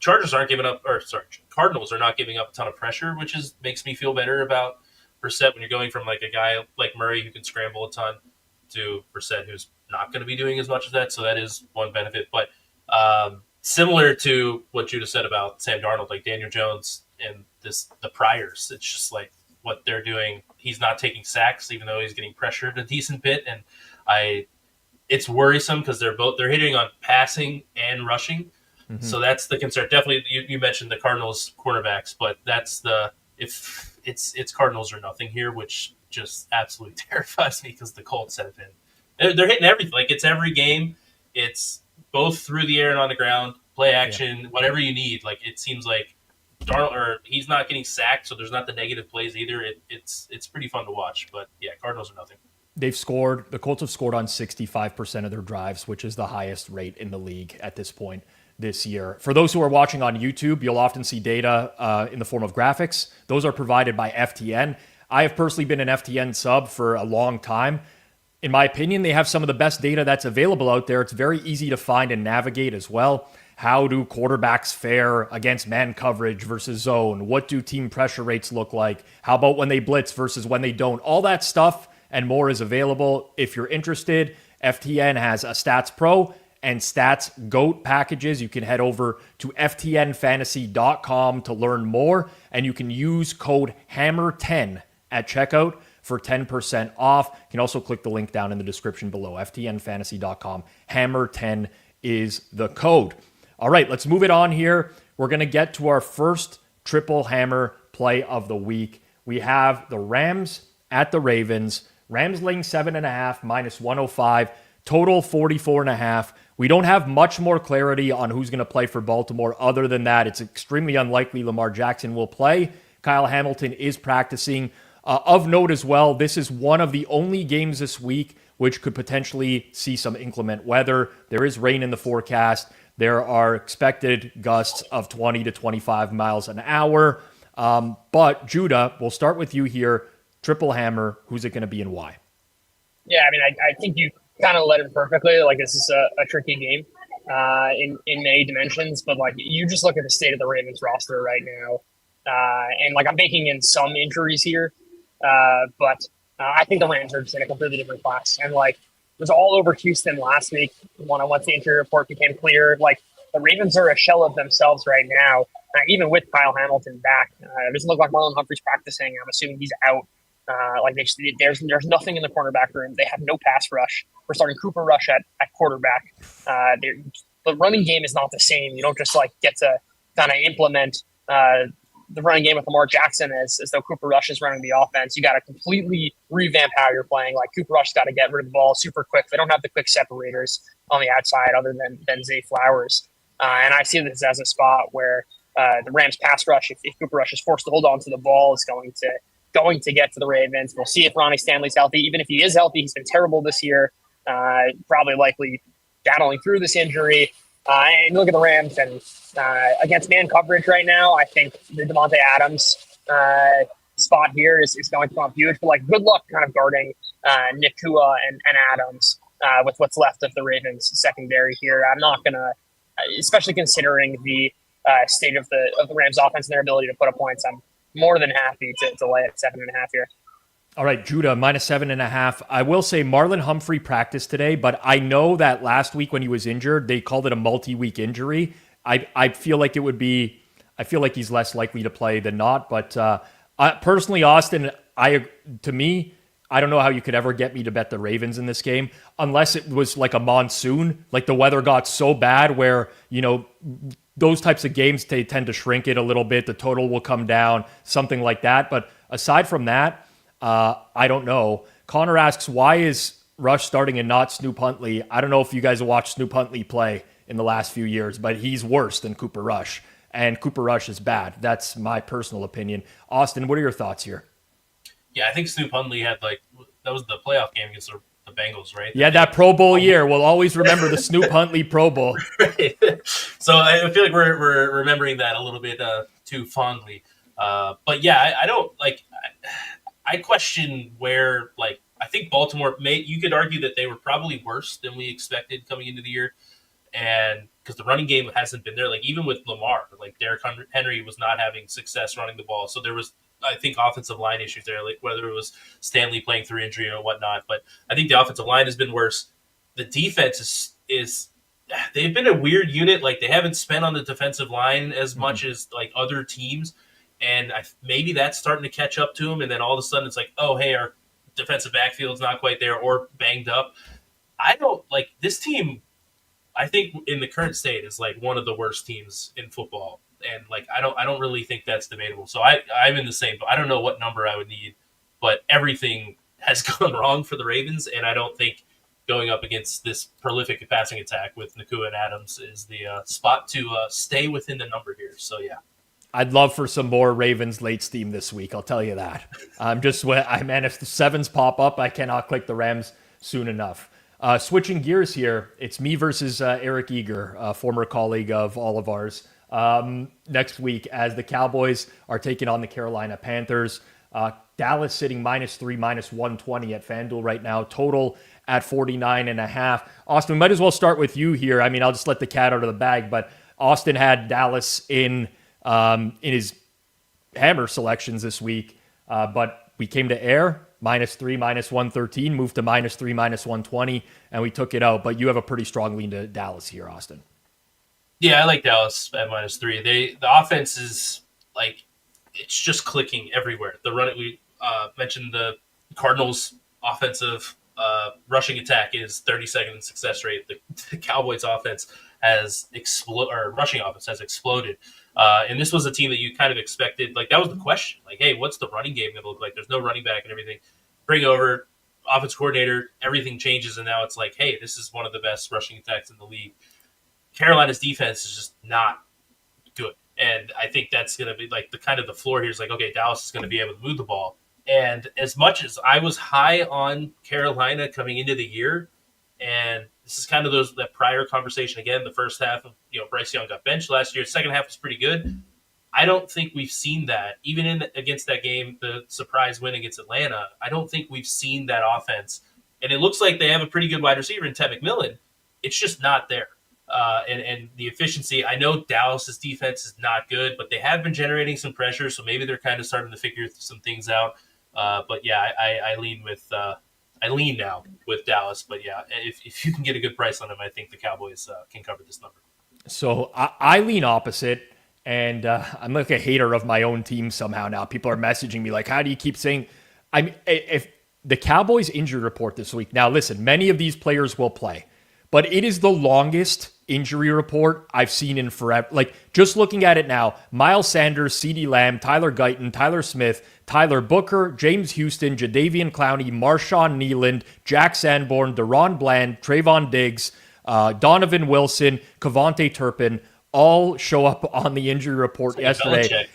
Cardinals are not giving up a ton of pressure, which makes me feel better about Brissett when you're going from like a guy like Murray who can scramble a ton to Brissett who's not going to be doing as much of that. So that is one benefit. But similar to what Judah said about Sam Darnold, like Daniel Jones and the priors, it's just like what they're doing. He's not taking sacks, even though he's getting pressured a decent bit. And it's worrisome because they're hitting on passing and rushing. So that's the concern. Definitely, you mentioned the Cardinals cornerbacks, but that's if it's Cardinals or nothing here, which just absolutely terrifies me because the Colts have been they're hitting everything. Like it's every game. It's both through the air and on the ground, play action, whatever you need. Like it seems like he's not getting sacked, so there's not the negative plays either. It's pretty fun to watch. But yeah, Cardinals are nothing. The Colts have scored on 65% of their drives, which is the highest rate in the league at this point this year. For those who are watching on YouTube, you'll often see data in the form of graphics. Those are provided by FTN. I have personally been an FTN sub for a long time. In my opinion, they have some of the best data that's available out there. It's very easy to find and navigate as well. How do quarterbacks fare against man coverage versus zone? What do team pressure rates look like? How about when they blitz versus when they don't? All that stuff and more is available. If you're interested, FTN has a Stats Pro and Stats GOAT packages. You can head over to ftnfantasy.com to learn more, and you can use code HAMMER10 at checkout for 10% off. You can also click the link down in the description below, ftnfantasy.com. HAMMER10 is the code. All right, let's move it on here. We're going to get to our first triple hammer play of the week. We have the Rams at the Ravens. Rams laying 7.5 minus 105, total 44.5. We don't have much more clarity on who's going to play for Baltimore. Other than that, it's extremely unlikely Lamar Jackson will play. Kyle Hamilton is practicing. Of note as well, this is one of the only games this week which could potentially see some inclement weather. There is rain in the forecast. There are expected gusts of 20 to 25 miles an hour. But Judah, we'll start with you here. Triple hammer, who's it going to be and why? Yeah, I mean, I think you kind of led it perfectly. Like, this is a tricky game in many dimensions, but, like, you just look at the state of the Ravens roster right now, and, like, I'm baking in some injuries here, but I think the Rams are just in a completely different class. And, like, it was all over Houston last week once the injury report became clear. Like, the Ravens are a shell of themselves right now, even with Kyle Hamilton back. It doesn't look like Marlon Humphrey's practicing. I'm assuming he's out. There's nothing in the cornerback room. They have no pass rush. We're starting Cooper Rush at quarterback. The running game is not the same. You don't just get to kind of implement the running game with Lamar Jackson as though Cooper Rush is running the offense. You got to completely revamp how you're playing. Cooper Rush got to get rid of the ball super quick. They don't have the quick separators on the outside other than Zay Flowers. And I see this as a spot where the Rams pass rush, if Cooper Rush is forced to hold on to the ball, is going to get to the Ravens. We'll see if Ronnie Stanley's healthy. Even if he is healthy, he's been terrible this year. Probably likely battling through this injury. And look at the Rams and against man coverage right now, I think the Devontae Adams spot here is going to come huge. But good luck kind of guarding Nakua and Adams with what's left of the Ravens secondary here. I'm not going to, especially considering the state of the Rams offense and their ability to put up points. I'm more than happy to lay at 7.5 here. All right, Judah, minus 7.5. I will say Marlon Humphrey practiced today, but I know that last week when he was injured, they called it a multi-week injury. I feel like he's less likely to play than not. But personally, Austin, to me, I don't know how you could ever get me to bet the Ravens in this game unless it was like a monsoon, like the weather got so bad where, those types of games, they tend to shrink it a little bit. The total will come down, something like that. But aside from that, I don't know. Connor asks, why is Rush starting and not Snoop Huntley? I don't know if you guys have watched Snoop Huntley play in the last few years, but he's worse than Cooper Rush. And Cooper Rush is bad. That's my personal opinion. Austin, what are your thoughts here? Yeah, I think Snoop Huntley had that was the playoff game against the Bengals, right? Yeah, that Pro Bowl year. We'll always remember the Snoop Huntley Pro Bowl. Right. So I feel like we're remembering that a little bit too fondly. But yeah, I don't I question where, I think Baltimore you could argue that they were probably worse than we expected coming into the year. And because the running game hasn't been there, even with Lamar, Derrick Henry was not having success running the ball. So there was, I think, offensive line issues there, whether it was Stanley playing through injury or whatnot. But I think the offensive line has been worse. The defense is they've been a weird unit. They haven't spent on the defensive line as much as other teams. And maybe that's starting to catch up to them. And then all of a sudden it's oh, hey, our defensive backfield's not quite there or banged up. I don't this team. I think in the current state is one of the worst teams in football. And I don't really think that's debatable. So I'm in the same, but I don't know what number I would need, but everything has gone wrong for the Ravens. And I don't think going up against this prolific passing attack with Nakua and Adams is the spot to stay within the number here. So yeah. I'd love for some more Ravens late steam this week. I'll tell you that. If the sevens pop up, I cannot click the Rams soon enough. Switching gears here, it's me versus Eric Eager, a former colleague of all of ours, next week as the Cowboys are taking on the Carolina Panthers. Dallas sitting -3, -120 at FanDuel right now. Total at 49.5. Austin, we might as well start with you here. I'll just let the cat out of the bag, but Austin had Dallas in his hammer selections this week, but we came to air -3, -113, moved to -3, -120, and we took it out. But you have a pretty strong lean to Dallas here, Austin. Yeah, I like Dallas at -3. The offense is it's just clicking everywhere. The run we mentioned the Cardinals' offensive rushing attack is 32nd success rate. The Cowboys' offense has rushing offense has exploded. And this was a team that you kind of expected. That was the question. Hey, what's the running game going to look like? There's no running back and everything. Bring over offense coordinator, everything changes, and now it's hey, this is one of the best rushing attacks in the league. Carolina's defense is just not good. And I think that's going to be the kind of the floor here is okay, Dallas is going to be able to move the ball. And as much as I was high on Carolina coming into the year, and this is kind of that prior conversation again, the first half of, Bryce Young got benched last year. Second half was pretty good. I don't think we've seen that even against that game, the surprise win against Atlanta. I don't think we've seen that offense. And it looks like they have a pretty good wide receiver in Ted McMillan. It's just not there. And the efficiency, I know Dallas's defense is not good, but they have been generating some pressure. So maybe they're kind of starting to figure some things out. But yeah, I lean now with Dallas, but yeah, if you can get a good price on them, I think the Cowboys can cover this number. So I lean opposite, and I'm a hater of my own team somehow now. People are messaging me how do you keep saying I mean, if the Cowboys injury report this week, now listen, many of these players will play, but it is the longest injury report I've seen in forever. Like, just looking at it now, Miles Sanders, CeeDee Lamb, Tyler Guyton, Tyler Smith, Tyler Booker, James Houston, Jadeveon Clowney, Marshawn Nealand, Jack Sanborn, Deron Bland, Trayvon Diggs, Donovan Wilson, Kevontae Turpin, all show up on the injury report yesterday.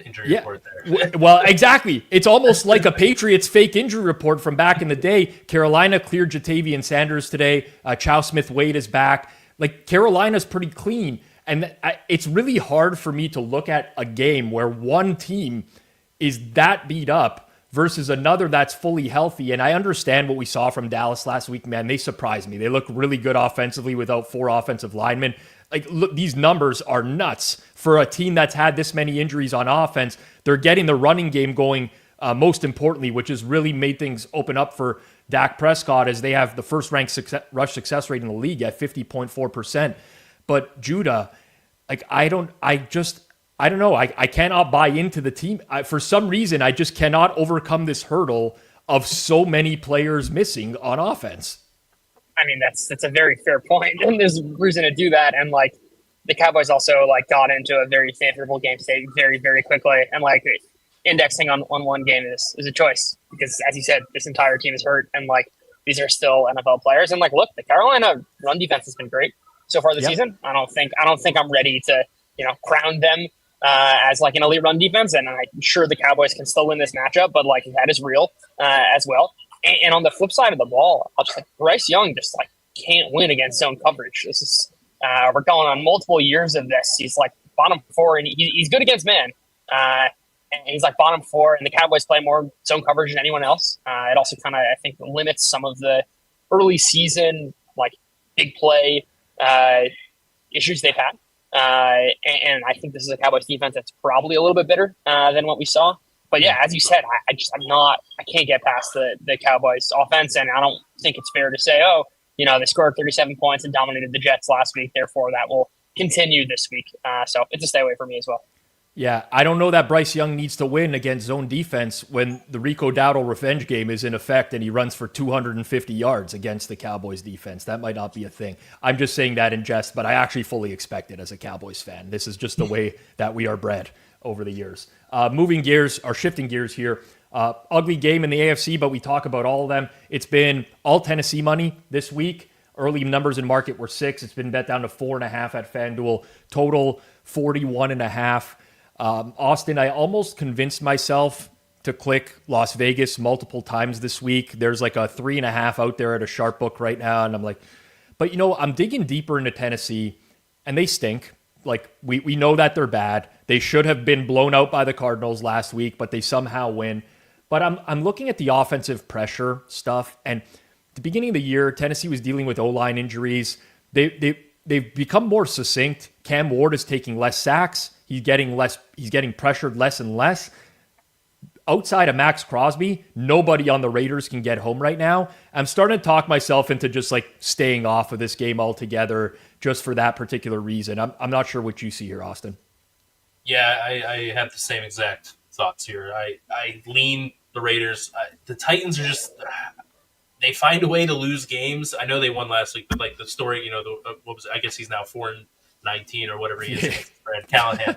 Injury report there. Well, exactly. It's almost like a Patriots fake injury report from back in the day. Carolina cleared Jatavian Sanders today. Chow Smith-Wade is back. Like, Carolina's pretty clean. And it's really hard for me to look at a game where one team is that beat up versus another that's fully healthy. And I understand what we saw from Dallas last week, man. They surprised me. They look really good offensively without 4 offensive linemen. Like, look, these numbers are nuts for a team that's had this many injuries on offense. They're getting the running game going, most importantly, which has really made things open up for Dak Prescott, as they have the first-ranked rush success rate in the league at 50.4%. But Judah, like, I don't know. I cannot buy into the team. For some reason, I just cannot overcome this hurdle of so many players missing on offense. I mean, that's a very fair point, and there's reason to do that. And like, the Cowboys also like got into a very favorable game state very, very quickly, and like indexing on one game is a choice because, as you said, this entire team is hurt, and like these are still NFL players. And like, look, the Carolina run defense has been great so far this season. I don't think I'm ready to crown them as like an elite run defense, and I'm sure the Cowboys can still win this matchup, but like that is real as well. And on the flip side of the ball, I'll just like Bryce Young just like can't win against zone coverage. This is we're going on multiple years of this. He's like bottom 4, and he's good against man. And he's like bottom 4, and the Cowboys play more zone coverage than anyone else. It also kind of, I think, limits some of the early season like big play issues they've had. And I think this is a Cowboys defense that's probably a little bit better than what we saw. But yeah, as you said, I can't get past the Cowboys offense, and I don't think it's fair to say, they scored 37 points and dominated the Jets last week, therefore that will continue this week. So it's a stay away for me as well. Yeah, I don't know that Bryce Young needs to win against zone defense when the Rico Dowdle revenge game is in effect and he runs for 250 yards against the Cowboys defense. That might not be a thing. I'm just saying that in jest, but I actually fully expect it as a Cowboys fan. This is just the way that we are bred over the years. Shifting gears here. Ugly game in the AFC, but we talk about all of them. It's been all Tennessee money this week. Early numbers in market were 6. It's been bet down to 4.5 at FanDuel. Total 41.5. Austin, I almost convinced myself to click Las Vegas multiple times this week. There's like a 3.5 out there at a sharp book right now. And I'm like, but I'm digging deeper into Tennessee and they stink. Like we know that they're bad. They should have been blown out by the Cardinals last week, but they somehow win. But I'm looking at the offensive pressure stuff. And at the beginning of the year, Tennessee was dealing with O-line injuries. They've become more succinct. Cam Ward is taking less sacks. He's getting pressured less and less. Outside of Max Crosby, nobody on the Raiders can get home right now. I'm starting to talk myself into just like staying off of this game altogether just for that particular reason. I'm not sure what you see here, Austin. Yeah, I have the same exact thoughts here. I lean the Raiders. The Titans are just they find a way to lose games. I know they won last week, but like the story, I guess he's now 4-19 or whatever he is, Brad Callahan.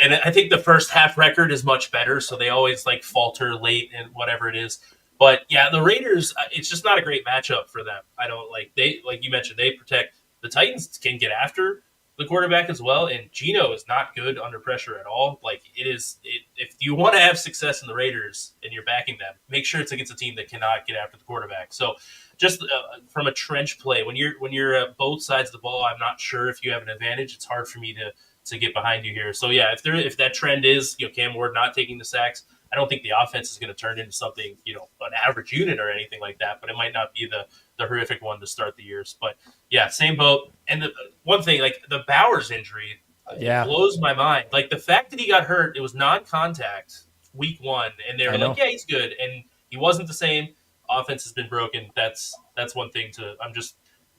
And I think the first half record is much better, so they always like falter late and whatever it is. But yeah, the Raiders, it's just not a great matchup for them. I don't like you mentioned, they protect the Titans can get after the quarterback as well, and Geno is not good under pressure at all. Like if you want to have success in the Raiders and you're backing them, make sure it's against a team that cannot get after the quarterback. So just from a trench play, when you're both sides of the ball, I'm not sure if you have an advantage. It's hard for me to get behind you here. So yeah, if that trend is Cam Ward not taking the sacks, I don't think the offense is going to turn into something an average unit or anything like that. But it might not be the horrific one to start the years. But yeah, same boat. And the one thing, like the Bowers injury, blows my mind. Like the fact that he got hurt, it was non-contact week 1, and they were like, yeah, he's good, and he wasn't the same. Offense has been broken. That's one thing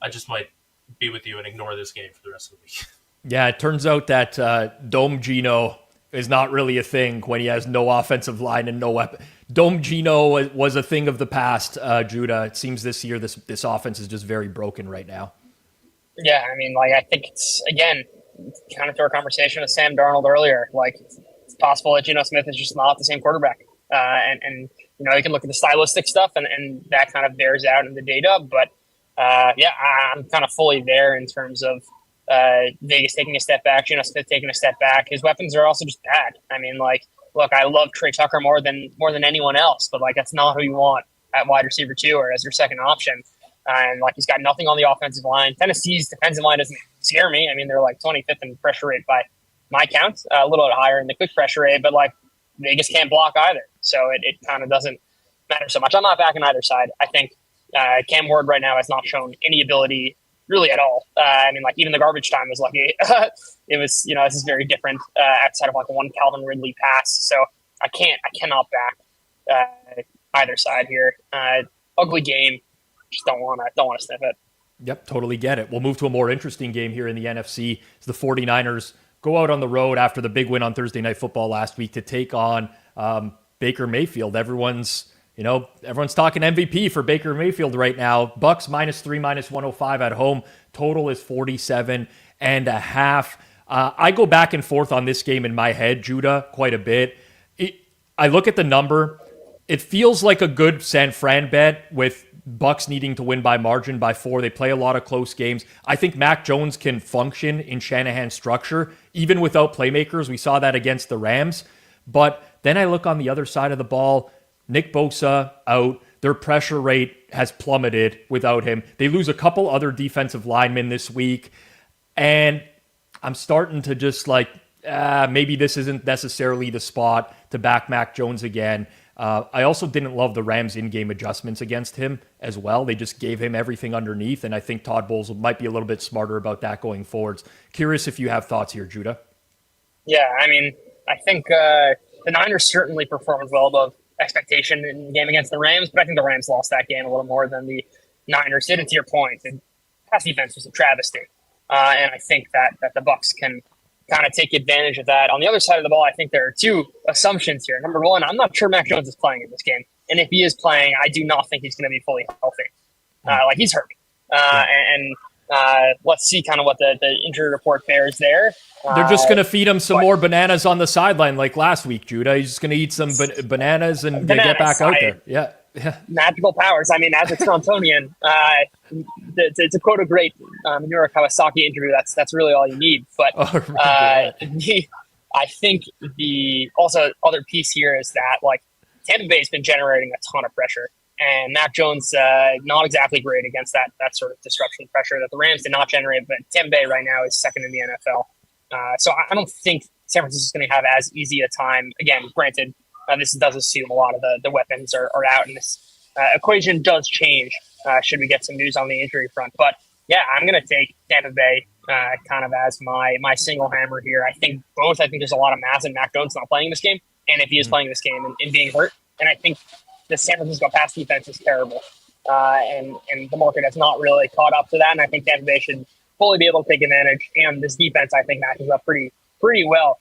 I just might be with you and ignore this game for the rest of the week. Yeah, it turns out that Dome Geno is not really a thing when he has no offensive line and no weapon. Dome Gino was a thing of the past, Judah. It seems this year this offense is just very broken right now. Yeah, I mean, like, I think it's, again, kind of to our conversation with Sam Darnold earlier, like, it's possible that Geno Smith is just not the same quarterback. And you know, you can look at the stylistic stuff, and that kind of bears out in the data. But, yeah, I'm kind of fully there in terms of Vegas taking a step back, Geno Smith taking a step back. His weapons are also just bad. I mean, like, look, I love Trey Tucker more than anyone else, but, like, that's not who you want at wide receiver 2 or as your second option. And, like, he's got nothing on the offensive line. Tennessee's defensive line doesn't scare me. I mean, they're, like, 25th in pressure rate by my count, a little bit higher in the quick pressure rate, but, like, Vegas can't block either. So it kind of doesn't matter so much. I'm not backing either side. I think Cam Ward right now has not shown any ability really at all. I mean, like, even the garbage time was lucky. It was, you know, this is very different outside of, like, one Calvin Ridley pass. So I cannot back either side here. Ugly game. Just don't want to sniff it. Yep, totally get it. We'll move to a more interesting game here in the NFC. As the 49ers go out on the road after the big win on Thursday Night Football last week to take on Baker Mayfield. Everyone's talking MVP for Baker Mayfield right now. Bucks -3, -105 at home. Total is 47.5. I go back and forth on this game in my head, Judah, quite a bit. I look at the number. It feels like a good San Fran bet with Bucks needing to win by margin by 4. They play a lot of close games. I think Mac Jones can function in Shanahan's structure, even without playmakers. We saw that against the Rams. But then I look on the other side of the ball. Nick Bosa out. Their pressure rate has plummeted without him. They lose a couple other defensive linemen this week. And I'm starting to just maybe this isn't necessarily the spot to back Mac Jones again. I also didn't love the Rams in-game adjustments against him as well. They just gave him everything underneath, and I think Todd Bowles might be a little bit smarter about that going forwards. Curious if you have thoughts here, Judah. Yeah, I mean, I think the Niners certainly performed well above expectation in the game against the Rams, but I think the Rams lost that game a little more than the Niners did. And to your point, the pass defense was a travesty, and I think that the Bucs can kind of take advantage of that. On the other side of the ball, I think there are two assumptions here. Number one, I'm not sure Mac Jones is playing in this game. And if he is playing, I do not think he's going to be fully healthy. He's hurt. And let's see kind of what the injury report bears there. They're just going to feed him some more bananas on the sideline like last week, Judah. He's just going to eat some bananas and get back out there. Yeah. Magical powers. I mean, as a Torontonian, to quote a great Minoru Kawasaki interview, that's really all you need. But I think the also other piece here is that, like, Tampa Bay has been generating a ton of pressure, and Mac Jones not exactly great against that sort of disruption pressure that the Rams did not generate. But Tampa Bay right now is second in the NFL, so I don't think San Francisco is going to have as easy a time. Again, granted. This does assume a lot of the weapons are out, and this equation does change should we get some news on the injury front. But, yeah, I'm going to take Tampa Bay kind of as my single hammer here. I think there's a lot of mass in Mac Jones not playing in this game, and if he is playing this game and being hurt. And I think the San Francisco pass defense is terrible, and the market has not really caught up to that, and I think Tampa Bay should fully be able to take advantage. And this defense, I think, matches up pretty well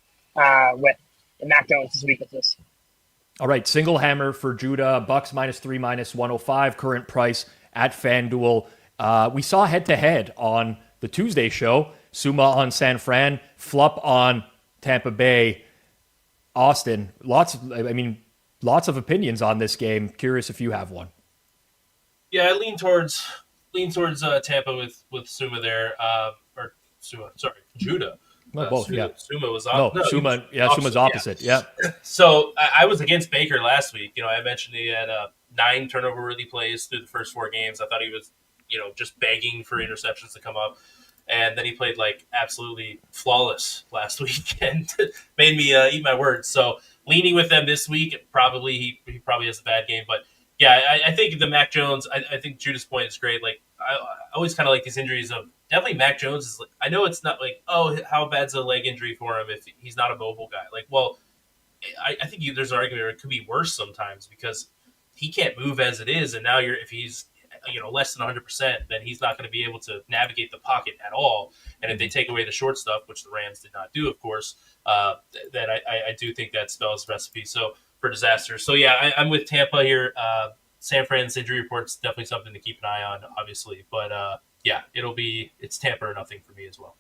with Mac Jones' weaknesses. All right, single hammer for Judah. Bucks -3, -105. Current price at FanDuel. We saw head-to-head on the Tuesday show. Suuma on San Fran. Flup on Tampa Bay. Austin. Lots of opinions on this game. Curious if you have one. Yeah, I lean towards Tampa with Suuma there. Judah. No, both. Suuma was off. No, Suuma. Yeah, Suma's opposite. Yeah. So I was against Baker last week. You know, I mentioned he had 9 turnover-worthy plays through the first 4 games. I thought he was, just begging for interceptions to come up, and then he played like absolutely flawless last week and made me eat my words. So leaning with them this week, he probably has a bad game, but yeah, I think the Mac Jones. I think Judah's point is great. Like I always kind of like these injuries of. Definitely Mac Jones is like, I know it's not like, oh, how bad's a leg injury for him if he's not a mobile guy? Like, well, I think there's an argument where it could be worse sometimes because he can't move as it is. And now if he's less than 100%, then he's not going to be able to navigate the pocket at all. And if they take away the short stuff, which the Rams did not do, of course, then I do think that spells recipe for disaster. So yeah, I'm with Tampa here. San Fran's injury report's definitely something to keep an eye on, obviously. But yeah, it's Tampa or nothing for me as well.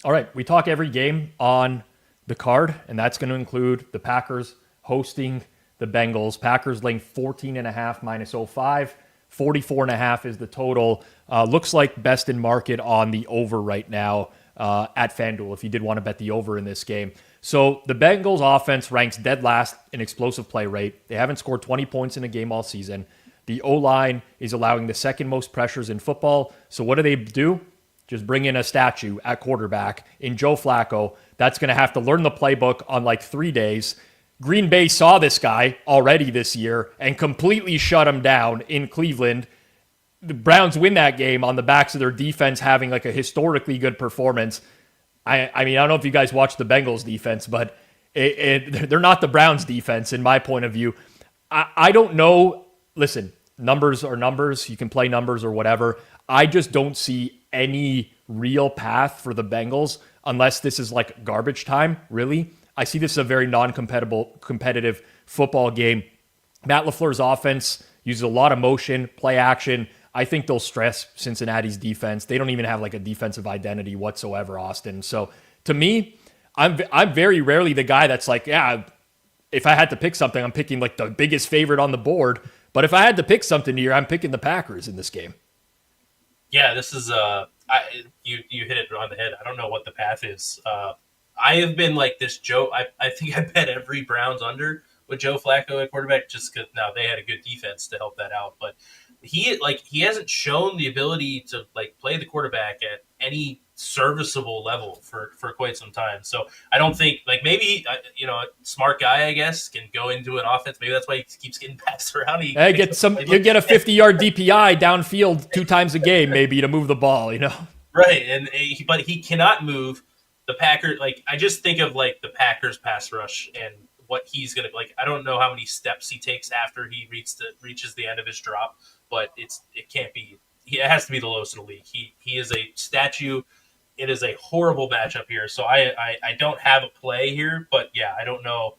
All right, we talk every game on the card, and that's going to include the Packers hosting the Bengals. Packers laying 14.5 minus 0.5. 44.5 is the total. Looks like best in market on the over right now at FanDuel, if you did want to bet the over in this game. So the Bengals offense ranks dead last in explosive play rate. They haven't scored 20 points in a game all season. The O-line is allowing the second most pressures in football. So what do? Just bring in a statue at quarterback in Joe Flacco. That's going to have to learn the playbook on like 3 days. Green Bay saw this guy already this year and completely shut him down in Cleveland. The Browns win that game on the backs of their defense having like a historically good performance. I mean, I don't know if you guys watch the Bengals defense, but they're not the Browns defense in my point of view. I don't know. Listen, numbers are numbers. You can play numbers or whatever. I just don't see any real path for the Bengals unless this is like garbage time, really. I see this as a very competitive football game. Matt LaFleur's offense uses a lot of motion, play action. I think they'll stress Cincinnati's defense. They don't even have like a defensive identity whatsoever, Austin. So to me, I'm very rarely the guy that's like, yeah, if I had to pick something, I'm picking like the biggest favorite on the board. But if I had to pick something here, I'm picking the Packers in this game. Yeah, this is you hit it on the head. I don't know what the path is. I have been like this Joe. I think I bet every Browns under with Joe Flacco at quarterback just because now they had a good defense to help that out. But he hasn't shown the ability to like play the quarterback at any serviceable level for quite some time. So I don't think like maybe a smart guy I guess can go into an offense. Maybe that's why he keeps getting passed around. You get a 50-yard DPI downfield 2 times a game maybe to move the ball. Right, but he cannot move. The Packers, I just think of the Packers pass rush and what he's gonna I don't know how many steps he takes after he reaches the end of his drop, but it can't be. It has to be the lowest in the league. He is a statue. It is a horrible matchup here. So I don't have a play here, but yeah, I don't know.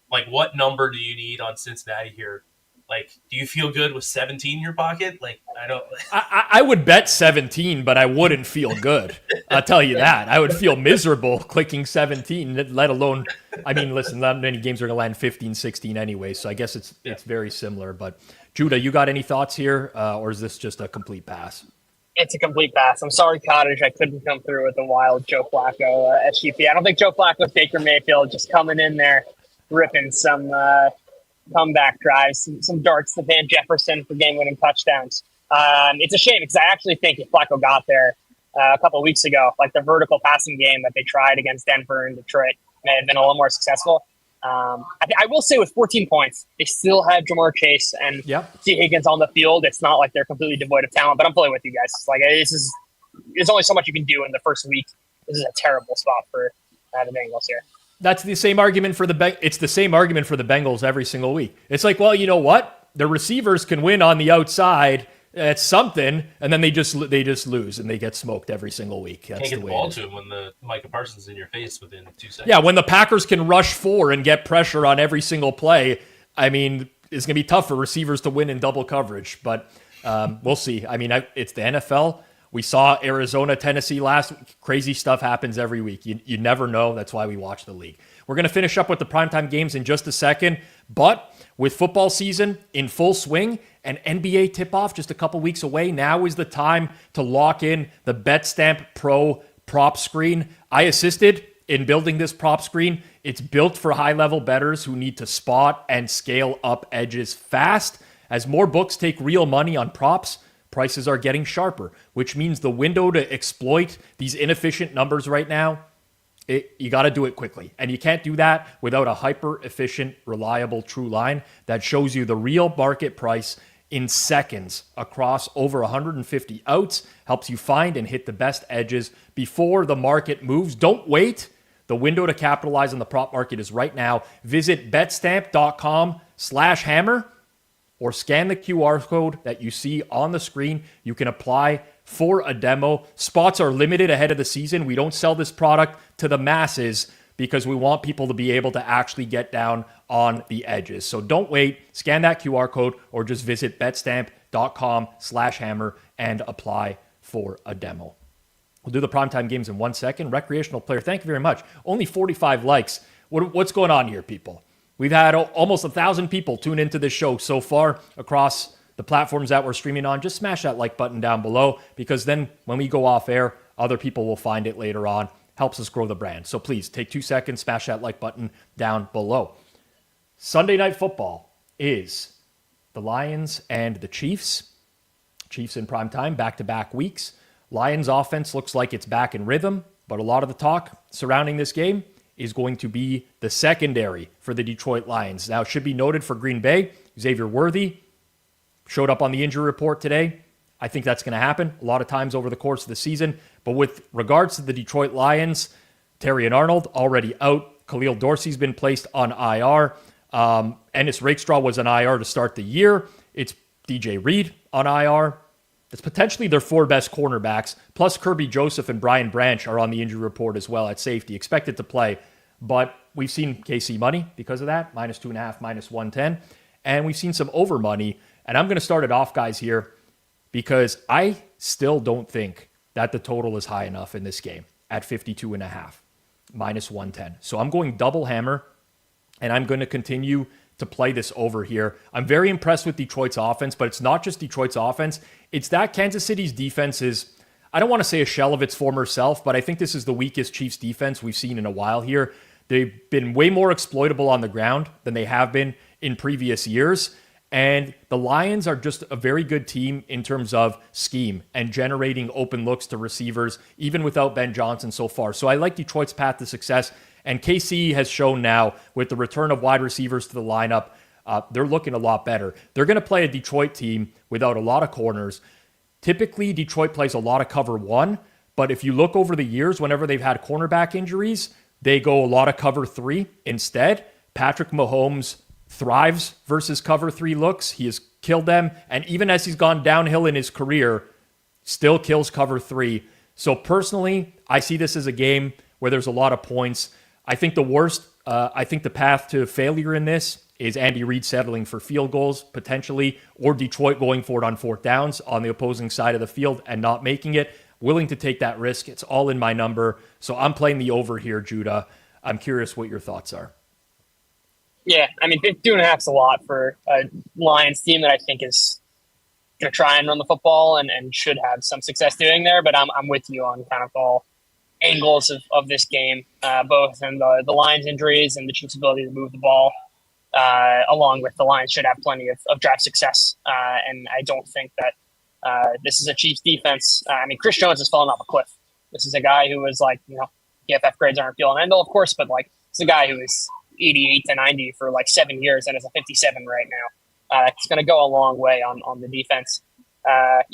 What number do you need on Cincinnati here? Do you feel good with 17 in your pocket? I don't. I would bet 17, but I wouldn't feel good. I'll tell you that. I would feel miserable clicking 17, let alone, I mean, listen, not many games are going to land 15, 16 anyway, so I guess it's very similar. But, Judah, you got any thoughts here, or is this just a complete pass? It's a complete pass. I'm sorry, Cottage. I couldn't come through with a wild Joe Flacco SGP. I don't think Joe Flacco, Baker Mayfield just coming in there, ripping some comeback drives, some darts to Van Jefferson for game-winning touchdowns. It's a shame because I actually think if Flacco got there a couple of weeks ago, the vertical passing game that they tried against Denver and Detroit may have been a little more successful. I will say with 14 points, they still had Jamar Chase and T. Higgins on the field. It's not like they're completely devoid of talent, but I'm fully with you guys. There's only so much you can do in the first week. This is a terrible spot for the Bengals here. That's the same argument for it's the same argument for the Bengals every single week. It's like, well, you know what? The receivers can win on the outside. It's something, and then they just lose and they get smoked every single week. That's can't get the the ball to him when the Micah Parsons is in your face within 2 seconds. Yeah, when the Packers can rush 4 and get pressure on every single play, I mean, it's going to be tough for receivers to win in double coverage. But we'll see. I mean, it's the NFL. We saw Arizona, Tennessee last week. Crazy stuff happens every week. You never know. That's why we watch the league. We're going to finish up with the primetime games in just a second. But with football season in full swing and NBA tip-off just a couple weeks away, now is the time to lock in the BetStamp Pro prop screen. I assisted in building this prop screen. It's built for high-level bettors who need to spot and scale up edges fast. As more books take real money on props, prices are getting sharper, which means the window to exploit these inefficient numbers right now, you got to do it quickly. And you can't do that without a hyper-efficient, reliable true line that shows you the real market price in seconds across over 150 outs, helps you find and hit the best edges before the market moves. Don't wait. The window to capitalize on the prop market is right now. Visit betstamp.com/hammer. or scan the QR code that you see on the screen. You can apply for a demo. Spots are limited ahead of the season. We don't sell this product to the masses because we want people to be able to actually get down on the edges. So don't wait. Scan that QR code or just visit betstamp.com/hammer and apply for a demo. We'll do the primetime games in 1 second. Recreational player, thank you very much. Only 45 likes. What's going on here, people? We've had almost 1,000 people tune into this show so far across the platforms that we're streaming on. Just smash that like button down below, because then when we go off air, other people will find it later on. Helps us grow the brand. So please take 2 seconds, smash that like button down below. Sunday Night Football is the Lions and the Chiefs. Chiefs in primetime, back-to-back weeks. Lions offense looks like it's back in rhythm, but a lot of the talk surrounding this game is going to be the secondary for the Detroit Lions. Now, it should be noted for Green Bay, Xavier Worthy showed up on the injury report today. I think that's going to happen a lot of times over the course of the season. But with regards to the Detroit Lions, Terrion Arnold already out. Khalil Dorsey's been placed on IR. Ennis Rakestraw was on IR to start the year. It's DJ Reed on IR. It's potentially their 4 best cornerbacks, plus Kirby Joseph and Brian Branch are on the injury report as well at safety, expected to play. But we've seen KC money because of that, -2.5, -110. And we've seen some over money. And I'm going to start it off, guys, here, because I still don't think that the total is high enough in this game at 52.5, -110. So I'm going double hammer, and I'm going to continue to play this over here. I'm very impressed with Detroit's offense, but it's not just Detroit's offense. It's that Kansas City's defense is, I don't want to say a shell of its former self, but I think this is the weakest Chiefs defense we've seen in a while here. They've been way more exploitable on the ground than they have been in previous years. And the Lions are just a very good team in terms of scheme and generating open looks to receivers, even without Ben Johnson so far. So I like Detroit's path to success. And KC has shown now with the return of wide receivers to the lineup, they're looking a lot better. They're going to play a Detroit team without a lot of corners. Typically, Detroit plays a lot of cover 1, but if you look over the years, whenever they've had cornerback injuries, they go a lot of cover 3 instead. Patrick Mahomes thrives versus cover 3 looks. He has killed them, and even as he's gone downhill in his career, still kills cover 3. So personally, I see this as a game where there's a lot of points. I think the path to failure in this is Andy Reid settling for field goals, potentially, or Detroit going for it on 4th downs on the opposing side of the field and not making it. Willing to take that risk. It's all in my number. So I'm playing the over here, Judah. I'm curious what your thoughts are. Yeah, I mean, 52.5 is a lot for a Lions team that I think is going to try and run the football and should have some success doing there. But I'm with you on kind of all angles of this game, both in the Lions' injuries and the Chiefs' ability to move the ball, along with the Lions should have plenty of draft success. And I don't think that this is a Chiefs defense. I mean, Chris Jones has fallen off a cliff. This is a guy who was like, PFF grades aren't be-all and end-all, of course, but like it's a guy who is 88 to 90 for like 7 years and is a 57 right now. It's going to go a long way on the defense. I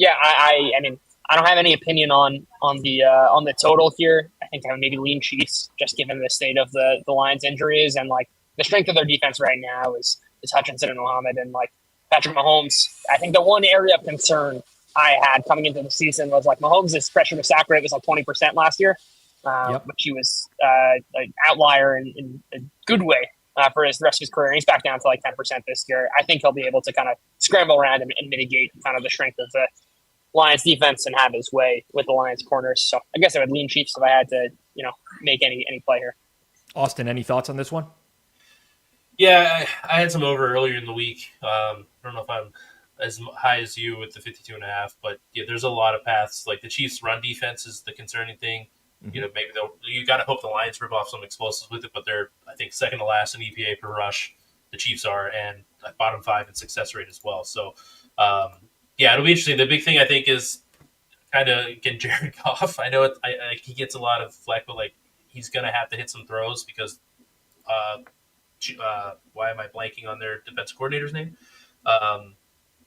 mean, I don't have any opinion on the total here. I think I would maybe lean Chiefs just given the state of the Lions injuries and like the strength of their defense right now is Hutchinson and Muhammad and like Patrick Mahomes. I think the one area of concern I had coming into the season was like Mahomes' pressure to sack rate was like 20% last year, but he was an outlier in a good way for the rest of his career. He's back down to like 10% this year. I think he'll be able to kind of scramble around and mitigate kind of the strength of the Lions defense and have his way with the Lions corners. So I guess I would lean Chiefs if I had to, make any play here. Austin, any thoughts on this one? Yeah, I had some over earlier in the week. I don't know if I'm as high as you with the 52.5, but yeah, there's a lot of paths. Like the Chiefs' run defense is the concerning thing. Mm-hmm. Maybe you got to hope the Lions rip off some explosives with it, but they're, I think, second to last in EPA per rush. The Chiefs are, and bottom 5 in success rate as well. So, it'll be interesting. The big thing I think is kind of get Jared Goff. I know he gets a lot of flack, but like he's gonna have to hit some throws because why am I blanking on their defensive coordinator's name?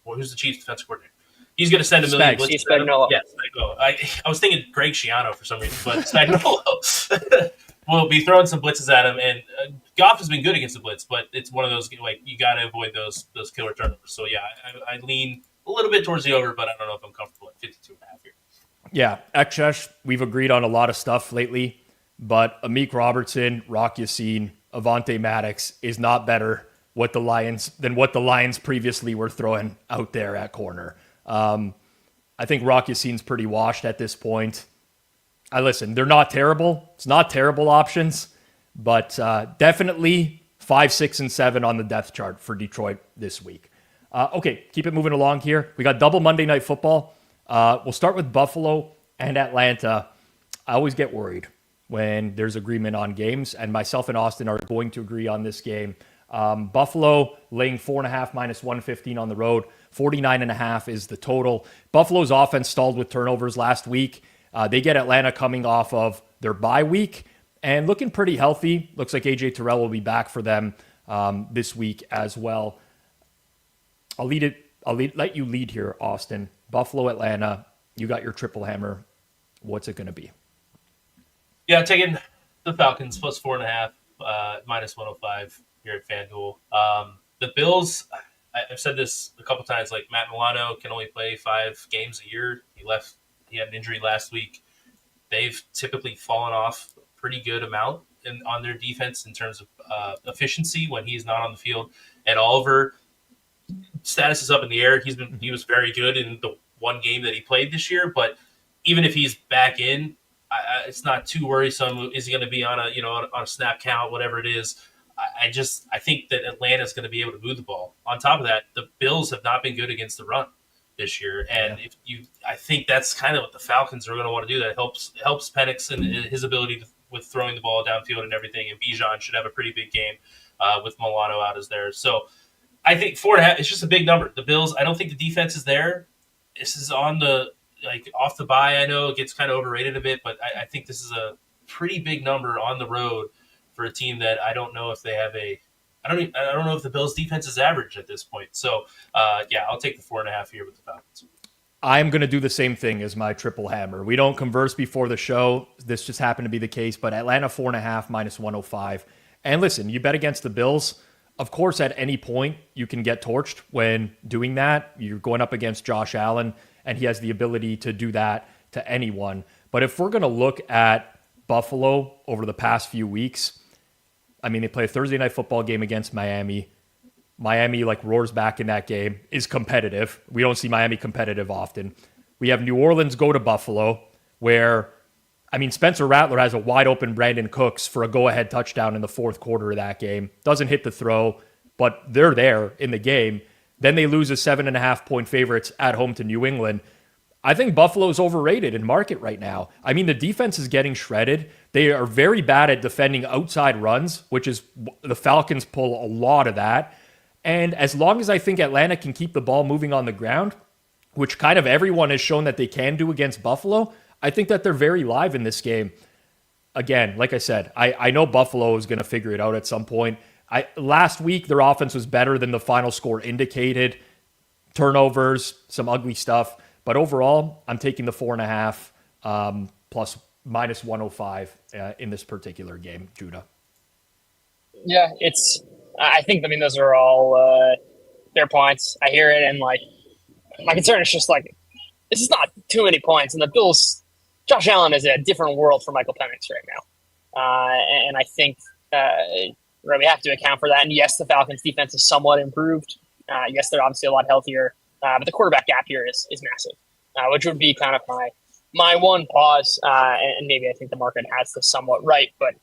Who's the Chiefs defensive coordinator? He's going to send a million blitzes. Spagnuolo. Yes, I was thinking Greg Schiano for some reason, but Spagnuolo. we'll be throwing some blitzes at him, and Goff has been good against the blitz, but it's one of those like you got to avoid those killer turnovers. So yeah, I lean a little bit towards the over, but I don't know if I'm comfortable at 52.5 here. Yeah, Ekshesh, we've agreed on a lot of stuff lately, but Amik Robertson, Rock Yassin, Avonte Maddox is not better than what the Lions previously were throwing out there at corner. I think Rock Yassin's pretty washed at this point. Listen, they're not terrible. It's not terrible options, but definitely 5, 6, and 7 on the depth chart for Detroit this week. Okay, keep it moving along here. We got double Monday Night Football. We'll start with Buffalo and Atlanta. I always get worried when there's agreement on games, and myself and Austin are going to agree on this game. Buffalo laying 4.5 minus 115 on the road. 49.5 is the total. Buffalo's offense stalled with turnovers last week. They get Atlanta coming off of their bye week and looking pretty healthy. Looks like AJ Terrell will be back for them this week as well. I'll let you lead here, Austin. Buffalo, Atlanta. You got your triple hammer. What's it going to be? Yeah, taking the Falcons plus 4.5, minus 105 here at FanDuel. The Bills, I've said this a couple times, like Matt Milano can only play 5 games a year. He had an injury last week. They've typically fallen off a pretty good amount on their defense in terms of efficiency when he's not on the field. And Oliver, status is up in the air. He was very good in the one game that he played this year, but even if he's back in, it's not too worrisome. Is he going to be on a snap count, whatever it is? I think that Atlanta is going to be able to move the ball. On top of that, the Bills have not been good against the run this year, and I think that's kind of what the Falcons are going to want to do. That helps Penix and his ability with throwing the ball downfield and everything. And Bijan should have a pretty big game with Milano out as there. So I think 4.5. It's just a big number. The Bills. I don't think the defense is there. This is on the off the bye. I know it gets kind of overrated a bit, but I think this is a pretty big number on the road for a team that I don't know if they have I don't know if the Bills' defense is average at this point. So, I'll take the 4.5 here with the Falcons. I'm going to do the same thing as my triple hammer. We don't converse before the show. This just happened to be the case, but Atlanta 4.5 minus 105. And listen, you bet against the Bills. Of course, at any point, you can get torched when doing that. You're going up against Josh Allen, and he has the ability to do that to anyone. But if we're going to look at Buffalo over the past few weeks, I mean, they play a Thursday night football game against Miami. Miami roars back in that game, is competitive. We don't see Miami competitive often. We have New Orleans go to Buffalo, where, Spencer Rattler has a wide open Brandon Cooks for a go-ahead touchdown in the fourth quarter of that game. Doesn't hit the throw, but they're there in the game. Then they lose as 7.5-point favorites at home to New England. I think Buffalo's overrated in market right now. The defense is getting shredded. They are very bad at defending outside runs, which is the Falcons pull a lot of that. And as long as I think Atlanta can keep the ball moving on the ground, which kind of everyone has shown that they can do against Buffalo, I think that they're very live in this game. Again, like I said, I know Buffalo is going to figure it out at some point. Last week, their offense was better than the final score indicated. Turnovers, some ugly stuff. But overall, I'm taking the 4.5 plus minus 105 in this particular game, Judah. Yeah, I think those are all fair points. I hear it, and my concern is just this is not too many points. And the Bills, Josh Allen is in a different world for Michael Penix right now. And I think we have to account for that. And yes, the Falcons' defense is somewhat improved. Yes, they're obviously a lot healthier. But the quarterback gap here is massive, which would be kind of my one pause. And maybe I think the market has this somewhat right, but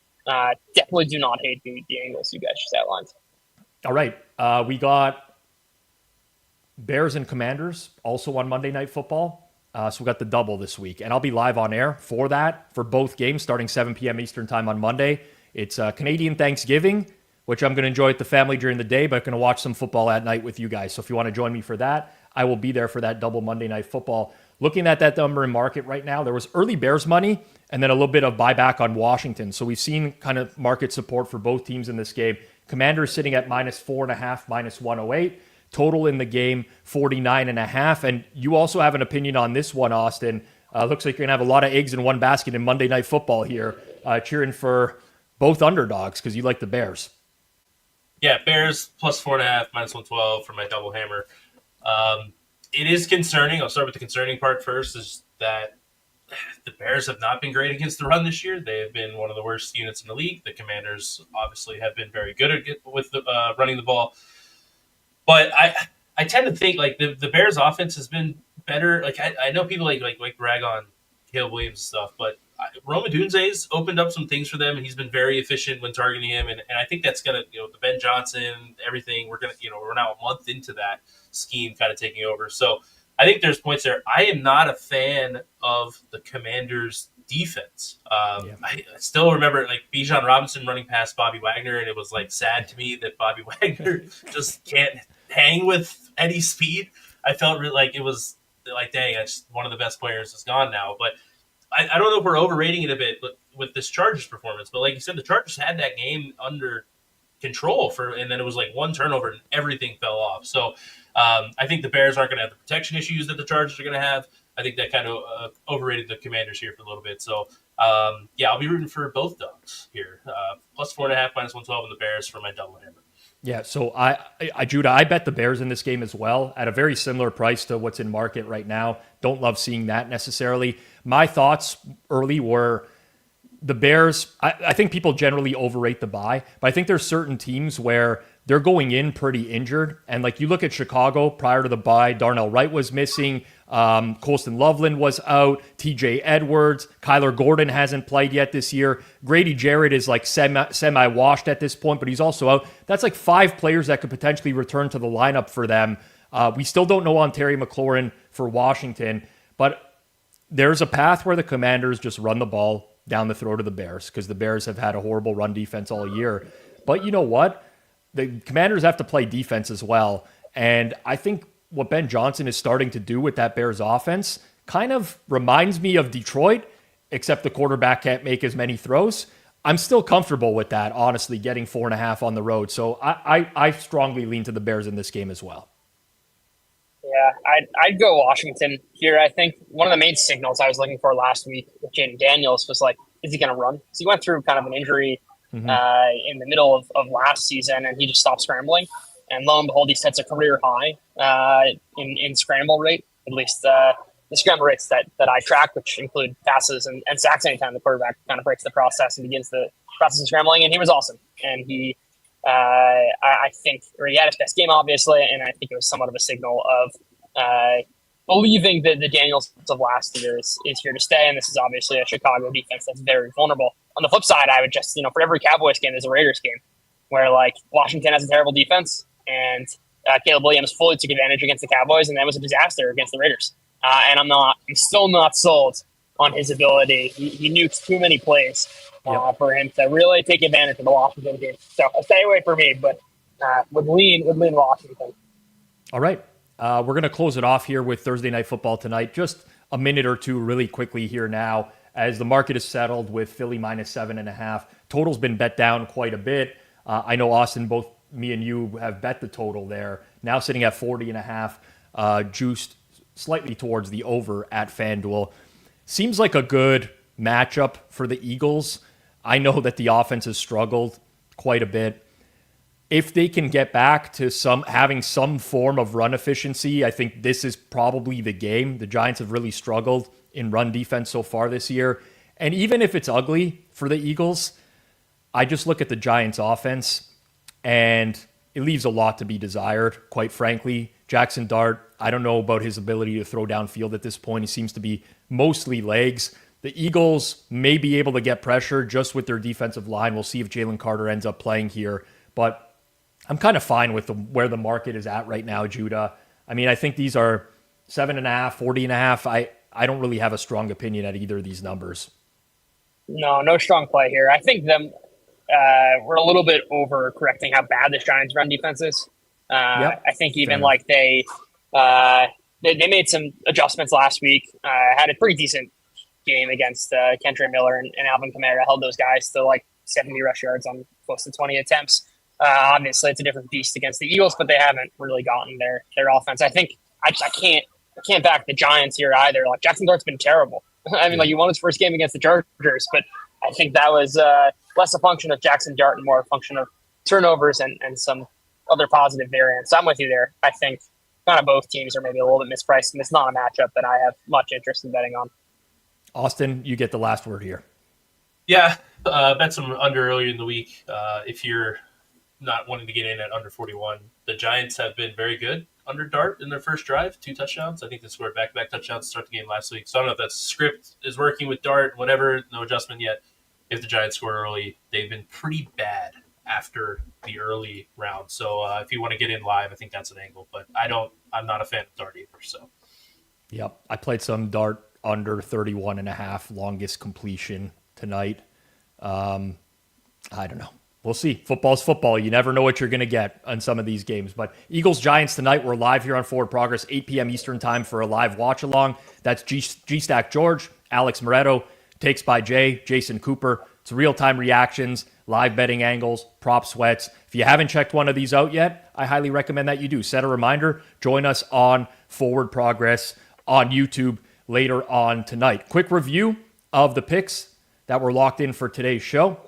definitely do not hate the angles you guys just outlined. All right. We got Bears and Commanders also on Monday Night Football. So we got the double this week. And I'll be live on air for both games starting 7 p.m. Eastern time on Monday. It's Canadian Thanksgiving, which I'm going to enjoy with the family during the day, but I'm going to watch some football at night with you guys. So if you want to join me for that, I will be there for that double Monday Night Football. Looking at that number in market right now, there was early Bears money and then a little bit of buyback on Washington. So we've seen kind of market support for both teams in this game. Commanders sitting at minus 4.5, minus 108. Total in the game, 49.5. And you also have an opinion on this one, Austin. Looks like you're going to have a lot of eggs in one basket in Monday Night Football here, cheering for both underdogs because you like the Bears. Yeah, Bears plus 4.5, minus 112 for my double hammer. It is concerning. I'll start with the concerning part first, is that the Bears have not been great against the run this year. They have been one of the worst units in the league. The Commanders obviously have been very good with running the ball. But I tend to think like the Bears offense has been better. Like I know people like brag on Caleb Williams and stuff, but Rome Odunze's opened up some things for them, and he's been very efficient when targeting him. And I think that's gonna, the Ben Johnson, everything, we're now a month into that scheme kind of taking over. So I think there's points there. I am not a fan of the Commanders' defense. I still remember like Bijan Robinson running past Bobby Wagner, and it was like sad to me that Bobby Wagner just can't hang with any speed. I felt really like it was like, dang, that's one of the best players is gone now. But I don't know if we're overrating it a bit with this Chargers performance. But like you said, the Chargers had that game under control and then it was like one turnover and everything fell off. So I think the Bears aren't going to have the protection issues that the Chargers are going to have. I think that kind of overrated the Commanders here for a little bit. So I'll be rooting for both dogs here. Plus 4.5, minus 112 on the Bears for my double hammer. Yeah, so Judah, I bet the Bears in this game as well at a very similar price to what's in market right now. Don't love seeing that necessarily. My thoughts early were the Bears, I think people generally overrate the bye, but I think there's certain teams where they're going in pretty injured. And like you look at Chicago prior to the bye, Darnell Wright was missing. Colston Loveland was out. TJ Edwards. Kyler Gordon hasn't played yet this year. Grady Jarrett is like semi-washed at this point, but he's also out. That's like 5 players that could potentially return to the lineup for them. We still don't know on Terry McLaurin for Washington, but there's a path where the Commanders just run the ball down the throat of the Bears because the Bears have had a horrible run defense all year. But you know what? The Commanders have to play defense as well. And I think what Ben Johnson is starting to do with that Bears offense kind of reminds me of Detroit, except the quarterback can't make as many throws. I'm still comfortable with that, honestly, getting 4.5 on the road. So I strongly lean to the Bears in this game as well. Yeah, I'd go Washington here. I think one of the main signals I was looking for last week with Jaden Daniels was like, is he going to run? So he went through kind of an injury in the middle of last season, and he just stopped scrambling. And lo and behold, he sets a career high in scramble rate, at least the scramble rates that I track, which include passes and sacks anytime the quarterback kind of breaks the process and begins the process of scrambling. And he was awesome. And he, I think, he had his best game, obviously, and I think it was somewhat of a signal of believing that the Daniels of last year is here to stay. And this is obviously a Chicago defense that's very vulnerable. On the flip side, I would just, for every Cowboys game, there's a Raiders game where, like, Washington has a terrible defense, and Caleb Williams fully took advantage against the Cowboys, and that was a disaster against the Raiders. And I'm still not sold on his ability. He nukes too many plays for him to really take advantage of the Washington game. So a stay away for me, but would lean Washington. All right. We're going to close it off here with Thursday Night Football tonight. Just a minute or two really quickly here now as the market is settled with Philly minus 7.5. Total's been bet down quite a bit. I know, Austin, both me and you have bet the total there. Now sitting at 40.5, juiced slightly towards the over at FanDuel. Seems like a good matchup for the Eagles. I know that the offense has struggled quite a bit. If they can get back to having some form of run efficiency, I think this is probably the game. The Giants have really struggled in run defense so far this year. And even if it's ugly for the Eagles, I just look at the Giants offense and it leaves a lot to be desired, quite frankly. Jackson Dart, I don't know about his ability to throw downfield at this point. He seems to be mostly legs. The Eagles may be able to get pressure just with their defensive line. We'll see if Jalen Carter ends up playing here. But I'm kind of fine with where the market is at right now, Judah. I mean, I think these are 7.5, 40.5. I don't really have a strong opinion at either of these numbers. No strong play here. I think we're a little bit overcorrecting how bad this Giants run defense is. I think even like they made some adjustments last week, had a pretty decent game against Kentrell Miller and Alvin Kamara, held those guys to like 70 rush yards on close to 20 attempts. Obviously, it's a different beast against the Eagles, but they haven't really gotten their offense. I think I can't back the Giants here either. Like Jackson Dart's been terrible. I mean, like he won his first game against the Chargers, but I think that was less a function of Jackson Dart and more a function of turnovers and some other positive variants. So I'm with you there. I think kind of both teams are maybe a little bit mispriced, and it's not a matchup that I have much interest in betting on. Austin, you get the last word here. Yeah, bet some under earlier in the week. If you're not wanting to get in at under 41, the Giants have been very good under Dart in their first drive, 2 touchdowns. I think they scored back-to-back touchdowns to start the game last week. So I don't know if that script is working with Dart, whatever, no adjustment yet. If the Giants score early, they've been pretty bad after the early round. So if you want to get in live, I think that's an angle. But I'm not a fan of Dart either. So. Yep, I played some Dart under 31.5, longest completion tonight. I don't know. We'll see. Football's football. You never know what you're going to get on some of these games. But Eagles-Giants tonight, we're live here on Forward Progress, 8 p.m. Eastern time for a live watch-along. That's G-Stack George, Alex Moretto, Takes by Jay, Jason Cooper. It's real-time reactions, live betting angles, prop sweats. If you haven't checked one of these out yet, I highly recommend that you do. Set a reminder. Join us on Forward Progress on YouTube later on tonight. Quick review of the picks that were locked in for today's show.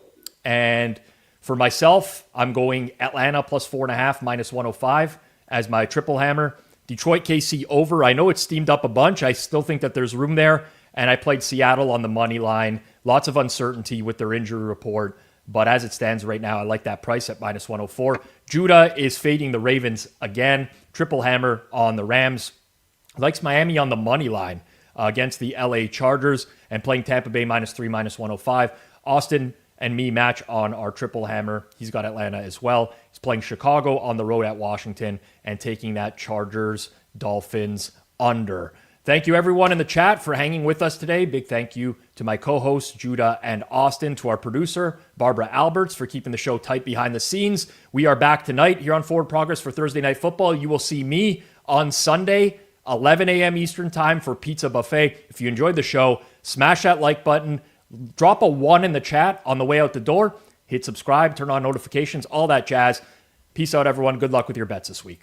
And for myself, I'm going Atlanta plus 4.5, minus 105 as my triple hammer. Detroit KC over. I know it's steamed up a bunch. I still think that there's room there. And I played Seattle on the money line. Lots of uncertainty with their injury report. But as it stands right now, I like that price at minus 104. Judah is fading the Ravens again. Triple hammer on the Rams. Likes Miami on the money line against the LA Chargers and playing Tampa Bay minus 3, minus 105. Austin and me match on our triple hammer. He's got Atlanta as well. He's playing Chicago on the road at Washington and taking that Chargers Dolphins under. Thank you everyone in the chat for hanging with us today. Big thank you to my co-hosts Judah and Austin, to our producer Barbara Alberts for keeping the show tight behind the scenes. We are back tonight here on Forward Progress for Thursday Night Football. You will see me on Sunday, 11 a.m. Eastern time for Pizza Buffet. If you enjoyed the show, smash that like button. Drop a 1 in the chat on the way out the door. Hit subscribe, turn on notifications, all that jazz. Peace out, everyone. Good luck with your bets this week.